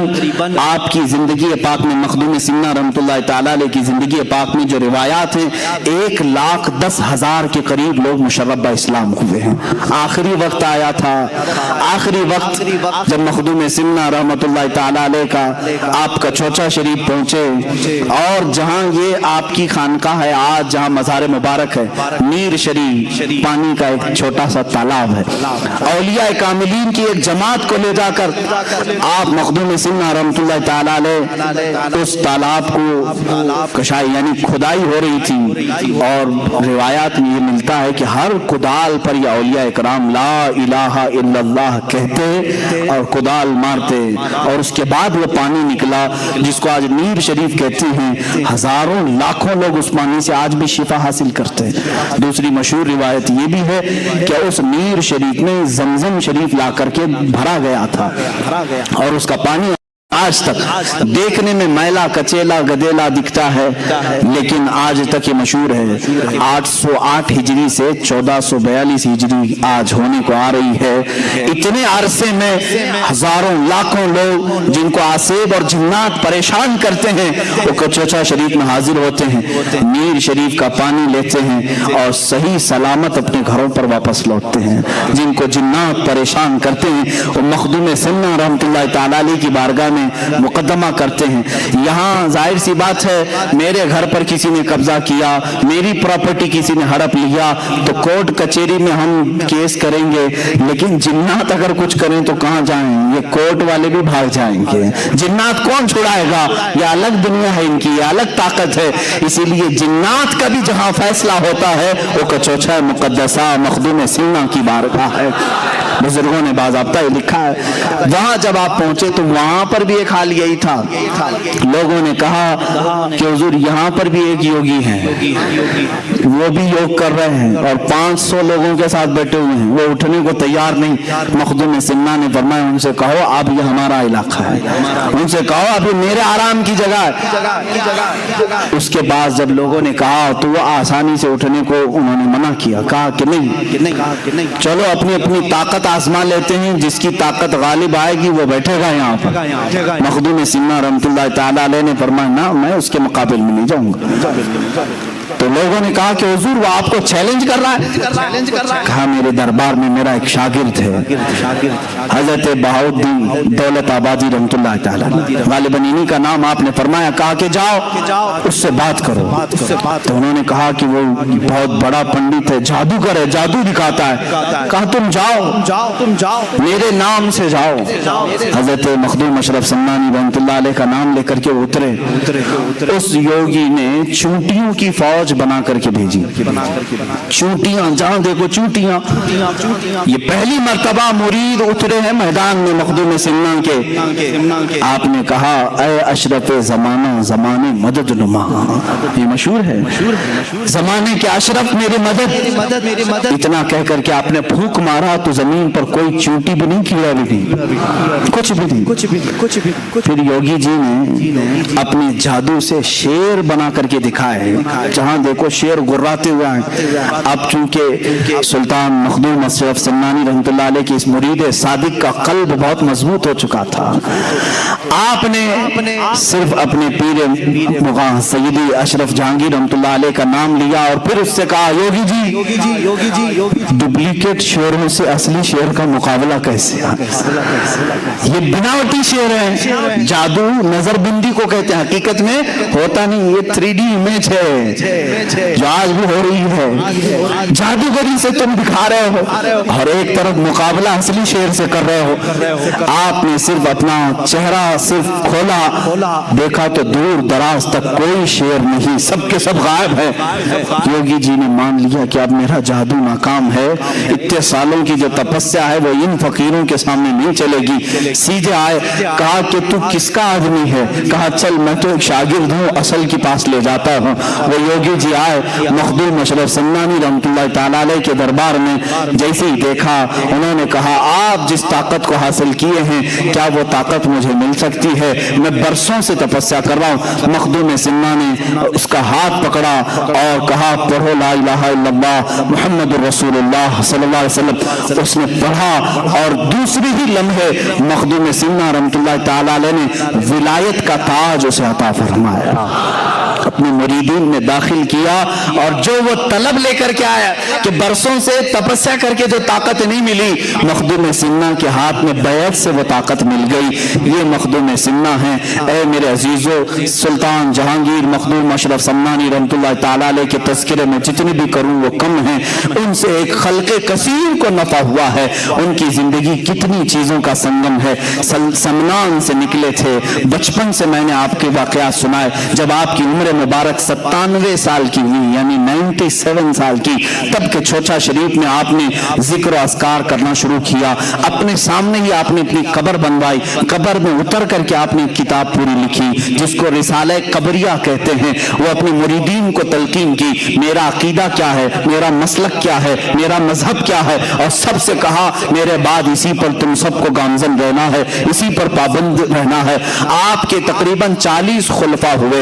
آپ کی زندگی پاک میں، مخدوم سمنا رحمت اللہ تعالی علیہ کی زندگی پاک میں جو روایات ہیں 1,10,000 کے قریب لوگ مشرب اسلام ہوئے ہیں. آخری وقت آیا تھا، آخری وقت جب مخدوم سمنا رحمت اللہ تعالی علیہ کا آپ کا چوچا شریف پہنچے، اور جہاں یہ آپ کی خانقاہ ہے آج، جہاں مزار مبارک ہے، میر شریف پانی کا ایک چھوٹا سا تالاب ہے. اولیاء کاملین کی ایک جماعت کو لے جا کر آپ مخدوم سمنا رحمت اللہ تعالی علیہ اس تالاب کو کشائی یعنی کھدائی ہو رہی تھی، اور روایات میں یہ ملتا ہے کہ ہر کدال پر یہ اولیاء اکرام لا الہ الا اللہ کہتے اور کدال مارتے، اور اس کے بعد وہ پانی نکلا جس کو آج میر شریف کہتے ہیں. ہزاروں لاکھوں لوگ اس پانی سے آج بھی شفا حاصل کرتے ہیں. دوسری مشہور روایت یہ بھی ہے کہ اس میر شریف میں زمزم شریف لا کر کے بھرا گیا تھا، اور اس کا پانی آج تک دیکھنے میں میلا کچیلا گدیلا دکھتا ہے، لیکن آج تک یہ مشہور ہے. 808 ہجری سے 1442 ہجری آج ہونے کو آ رہی ہے. اتنے عرصے میں ہزاروں لاکھوں لوگ جن کو آسیب اور جنات پریشان کرتے ہیں وہ کچوچا شریف میں حاضر ہوتے ہیں، میر شریف کا پانی لیتے ہیں اور صحیح سلامت اپنے گھروں پر واپس لوٹتے ہیں. جن کو جنات پریشان کرتے ہیں وہ مخدوم سمنا رحمت اللہ تعالی علیہ کی بارگاہ میں مقدمہ کرتے ہیں. یہاں ظاہر سی بات ہے میرے گھر پر کسی نے قبضہ کیا, میری پراپرٹی کسی نے ہڑپ لیا تو کورٹ کچہری میں ہم کیس کریں گے, لیکن جنات اگر کچھ کریں تو کہاں جائیں؟ یہ کورٹ والے بھی بھاگ جائیں گے. جنات کون چھڑائے گا؟ یہ الگ دنیا ہے ان کی, یہ الگ طاقت ہے. اسی لیے جنات کا بھی جہاں فیصلہ ہوتا ہے وہ کچوچھا مقدسہ مخدوم سینا کی بارگاہ ہے. بزرگوں نے باضابطہ یہ لکھا ہے. وہاں جب آپ پہنچے تو وہاں پر بھی ایک حال یہی تھا. لوگوں نے کہا کہ حضور یہاں پر بھی ایک یوگی ہیں, وہ بھی یوگ کر رہے ہیں اور 500 لوگوں کے ساتھ بیٹھے ہوئے ہیں, وہ اٹھنے کو تیار نہیں. مخدوم سننا نے فرمایا ان سے کہو اب یہ ہمارا علاقہ ہے, ان سے کہو اب یہ میرے آرام کی جگہ ہے. اس کے بعد جب لوگوں نے کہا تو وہ آسانی سے اٹھنے کو انہوں نے منع کیا, کہا کہ نہیں, چلو اپنی اپنی طاقت آزما لیتے ہیں, جس کی طاقت غالب آئے گی وہ بیٹھے گا یہاں پر. مخدوم سننا رحمۃ اللہ تعالی علیہ نے فرمایا نہ, میں اس کے مقابل میں نہیں جاؤں گا. تو لوگوں نے کہا کہ حضور وہ آپ کو چیلنج کر رہا ہے. کہا میرے دربار میں میرا ایک شاگرد ہے, حضرت بہاؤالدین دولت آبادی رحمۃ اللہ تعالی, غالباً انہی کا نام آپ نے فرمایا. کہا کہ جاؤ اس سے بات کرو. تو انہوں نے کہا کہ وہ بہت بڑا پنڈت ہے, جادوگر ہے, جادو دکھاتا ہے. کہا تم جاؤ, میرے نام سے جاؤ. حضرت مخدوم اشرف سمنانی رحمۃ اللہ علیہ کا نام لے کر کے اترے. اس یوگی نے چونٹیوں کی فوج بنا کر کے بھیجی. چونٹیاں, جہاں دیکھو چونٹیاں. یہ پہلی مرتبہ مرید اترے ہیں میدان میں مخدوم سننا کے. آپ نے کہا اے اشرف زمانہ زمانے مدد نما, یہ مشہور ہے, زمانے کے اشرف میری مدد. اتنا کہہ کر کے آپ نے پھونک مارا تو زمین پر کوئی چونٹی بھی نہیں, کیڑا بھی نہیں, کچھ بھی نہیں. پھر یوگی جی نے اپنے جادو سے شیر بنا کر کے دکھائے, جہاں دیکھو شیر گراتے ہوئے ہیں. اب چونکہ سلطان مخدوم اشرف سمنانی رحمۃ اللہ علیہ کی اس مرید صادق کا قلب بہت مضبوط ہو چکا تھا. آپ نے صرف اپنے پیر مغاں سیدی اشرف جہانگیر رحمۃ اللہ علیہ کا نام لیا اور پھر اس سے کہا یوگی جی ڈپلیکیٹ شیروں سے اصلی شیر کا مقابلہ کیسے؟ یہ بناوٹی شیر ہے. جادو نظر بندی کو کہتے ہیں, حقیقت میں ہوتا نہیں, یہ 3D امیج ہے جو آج بھی ہو رہی ہے. جادوگری سے تم دکھا رہے ہو اور ایک طرف مقابلہ اصلی شیر سے کر رہے ہو. آپ نے صرف اپنا چہرہ صرف کھولا, دیکھا تو دور دراز تک کوئی شیر نہیں, سب کے سب غائب ہے. یوگی جی نے مان لیا کہ اب میرا جادو ناکام ہے, اتنے سالوں کی جو تپسیا ہے وہ ان فقیروں کے سامنے نہیں چلے گی. سیدھے آئے, کہا کہ تو کس کا آدمی ہے؟ کہا چل میں تو ایک شاگرد ہوں, اصل کے پاس لے جاتا ہوں. وہ یوگی جی آئے مخدوم اشرف سمنانی رحمۃ اللہ تعالی علیہ کے دربار میں. جیسے ہی دیکھا انہوں نے کہا آپ جس طاقت کو حاصل کیے ہیں کیا وہ طاقت مجھے مل سکتی ہے؟ میں برسوں سے تپسیا کر رہا ہوں. مخدوم سننا نے اس کا ہاتھ پکڑا اور کہا پڑھو لا الہ الا اللہ محمد رسول اللہ صلی اللہ علیہ وسلم. اس نے پڑھا اور دوسری ہی لمحے مخدوم سننا رحمۃ اللہ تعالی علیہ نے ولایت کا تاج اسے عطا فرمایا, اپنے مریدین میں داخل کیا. اور جو وہ طلب لے کر کے آیا کہ برسوں سے تپسیا کر کے جو طاقت نہیں ملی, مخدوم سننا کے ہاتھ میں بیعت سے وہ طاقت مل گئی. یہ مخدوم سننا ہیں. اے میرے عزیزو, سلطان جہانگیر مخدوم اشرف سمنانی رحمۃ اللہ تعالی علیہ کے تذکرے میں جتنے بھی کروں وہ کم ہیں. ان سے ایک خلق کثیر کو نفع ہوا ہے. ان کی زندگی کتنی چیزوں کا سنگم ہے. سمنان سے نکلے تھے, بچپن سے میں نے آپ کے واقعات سنائے. جب آپ کی عمر مبارک 97 سال کی ہوئی, یعنی 97 سال کی, تب کے چھوچا شریف میں آپ نے ذکر و اذکار کرنا شروع کیا. اپنے سامنے ہی آپ نے اپنی قبر بنوائی. قبر میں اتر کر کے آپ نے کتاب پوری لکھی جس کو رسالہ قبریہ کہتے ہیں. وہ اپنے مریدین کو تلقین کی, میرا عقیدہ کیا ہے, میرا مسلک کیا ہے, میرا مذہب کیا ہے, اور سب سے کہا میرے بعد اسی پر تم سب کو گامزن رہنا ہے, اسی پر پابند رہنا ہے. آپ کے تقریباً 40 خلفاء ہوئے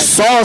100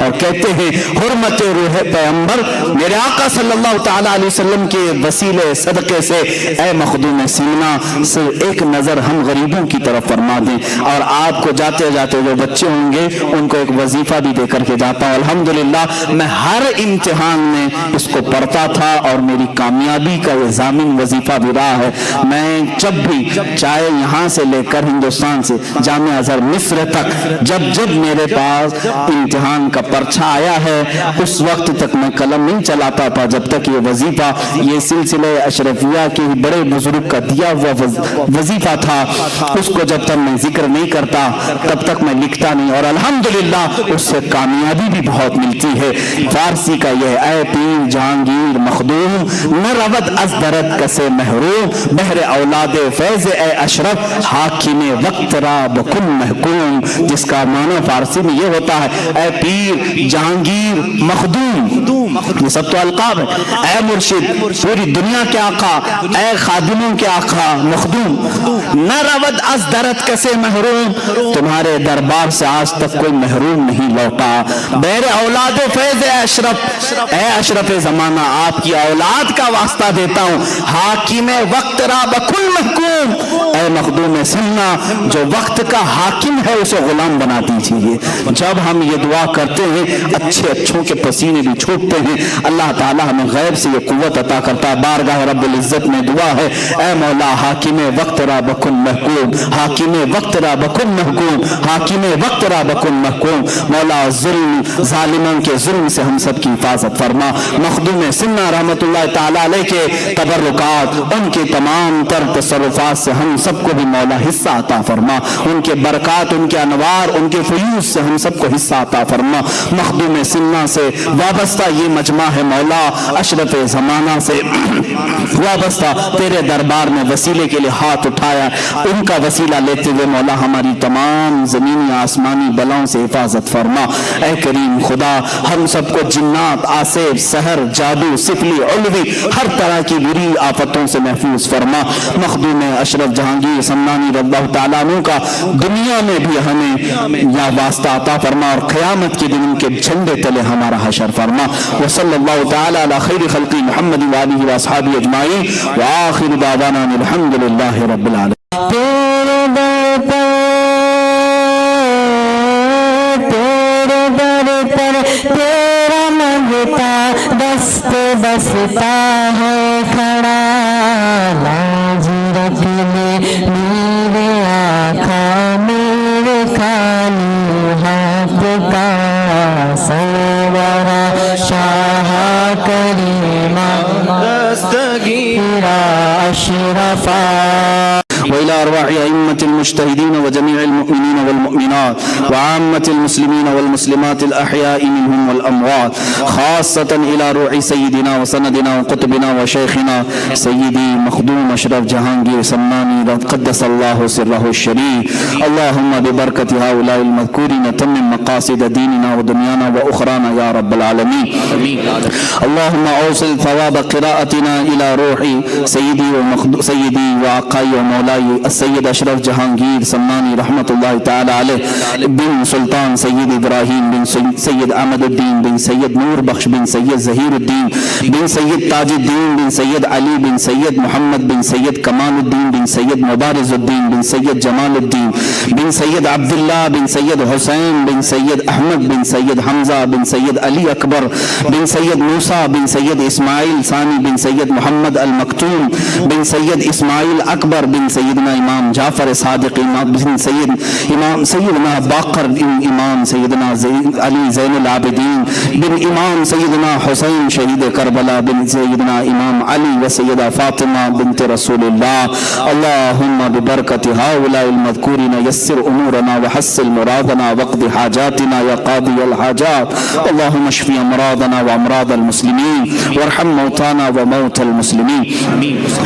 اور کہتے ہیں حرمت روح پیغمبر میرے آقا صلی اللہ تعالی علیہ وسلم کے وسیلے صدقے سے اے مخدوم سیمنا صرف ایک نظر ہم غریبوں کی طرف فرما دیں، اور آپ کو جاتے جاتے جو بچے ہوں گے ان کو ایک وظیفہ بھی دے کر کے جاتا ہوں۔ الحمدللہ میں ہر امتحان میں اس کو پڑھتا تھا اور میری کامیابی کا یہ ضامن وظیفہ بھی رہا ہے۔ میں جب بھی چاہے یہاں سے لے کر ہندوستان سے جامعہ ازہر مصر تک جب میرے پاس امتحان کا پرچہ آیا ہے اس وقت تک میں قلم نہیں چلاتا تھا جب تک یہ وظیفہ، یہ سلسلہ اشرفیہ کے بڑے بزرگ کا دیا ہوا وظیفہ تھا، اس کو جب تک میں ذکر نہیں کرتا تب تک میں لکھتا نہیں، اور الحمدللہ اس سے کامیابی بھی بہت ملتی ہے۔ فارسی کا یہ اے پیر جہانگیر مخدوم نہ رود از درد کسے محروم، بہر اولاد فیض اے اشرف حاکم وقت را بکن محکوم، جس کا معنی فارسی میں یہ ہوتا ہے اے پیر جہانگیر مخدوم، یہ سب تو القاب ہے، اے مرشد پوری دنیا کے آقا، اے خادموں کے آقا مخدوم، نہ رود از درد کسے محروم، تمہارے دربار سے آج تک کوئی محروم نہیں لوٹا، بہر اولاد فیض اے اشرف، اے اشرف زمانہ آپ کی اولاد کا واسطہ دیتا ہوں، حاکم وقت را بکل محکوم، اے مخدوم سننا جو وقت کا حاکم ہے اسے غلام بنا دیجیے۔ جب ہم یہ دعا کرتے ہیں اچھوں کے پسینے بھی چھوٹتے ہیں، اللہ تعالیٰ ہمیں غیب سے یہ قوت عطا کرتا ہے۔ بارگاہ رب العزت میں دعا ہے اے مولا حاکم وقت را بکن محکوم، حاکم وقت را بکن محکوم، حاکم وقت را بکن محکوم، مولا ظلم ظالموں کے ظلم سے ہم سب کی حفاظت فرما۔ مخدوم سنہ رحمت اللہ تعالیٰ علیہ کے تبرکات، ان کے تمام تر تصرفات سے ہم سب کو بھی مولا حصہ عطا فرما، ان کے برکات، ان کے انوار، ان کے فیوز سے ہم سب کو حصہ عطا فرما۔ مخدوم سنہ سے وابستہ یہ مجمع ہے مولا، اشرف زمانہ سے وابستہ تیرے دربار میں وسیلے کے لیے ہاتھ اٹھایا، ان کا وسیلہ لیتے ہوئے مولا ہماری تمام زمینی آسمانی بلاؤں سے حفاظت فرما۔ اے کریم خدا ہم سب کو جنات، آصف، سحر، جادو، سفلی، علوی، ہر طرح کی بری آفتوں سے محفوظ فرما۔ مخدوم اشرف جہانگیر سمنانی رضی اللہ تعالیٰ عنہ کا دنیا میں بھی ہمیں یا واسطہ عطا فرما، اور قیامت کے دن ان کے جھنڈے تلے ہمارا حشر فرما۔ وصلی اللہ تعالیٰ علی خیر خلق محمد وآلہ واصحابہ اجمعین، وآخر دعوانا الحمدللہ رب العالمین۔ تیرا منگتا دست بستا ہے کھڑا، لاج رکھنے میرے آقا میرے خالی ہاتھ کا، سرورا شاہ کریمہ دستگیرا اشرفا، وإلى أرواح أئمة المجتهدين وجميع المؤمنين والمؤمنات وعامة المسلمين والمسلمات الأحياء منهم والأموات، خاصة إلى روح سيدنا وسندنا وقطبنا وشيخنا سيدي مخدوم أشرف جهانگير سمناني قدس الله سره الشريف، اللهم ببركة هؤلاء المذكورين تمم مقاصد ديننا ودنيانا وأخرانا يا رب العالمين، اللهم أوصل ثواب قراءتنا إلى روح سيدي وعقائي ومولاي السید اشرف جہانگیر سمنانی رحمت اللہ تعالی علیہ بن سلطان سید ابراہیم بن سید احمد الدین بن سید نور بخش بن سید ظہیر الدین بن سید تاج الدین بن سید علی بن سید محمد بن سید کمال الدین بن سید مبارز الدین بن سید جمال الدین بن سید عبداللہ بن سید حسین بن سید احمد بن سید حمزہ بن سید علی اکبر بن سید موسیٰ بن سید اسماعیل ثانی بن سید محمد المکتوم بن سید اسماعیل اکبر بن سیدنا امام جعفر صادق بن سیدنا باقر امام سیدنا علی زین العابدین بن امام سیدنا حسین شہید کربلا بن سیدنا امام علی و سیدہ فاطمہ بنت رسول اللہ، اللہم ببرکت هؤلاء المذکورین یسر امورنا وحسن مرادنا وقض حاجاتنا یا قاضی الحاجات، اللہم اشفی امراضنا وامراض المسلمین وارحم موتانا وموت المسلمین،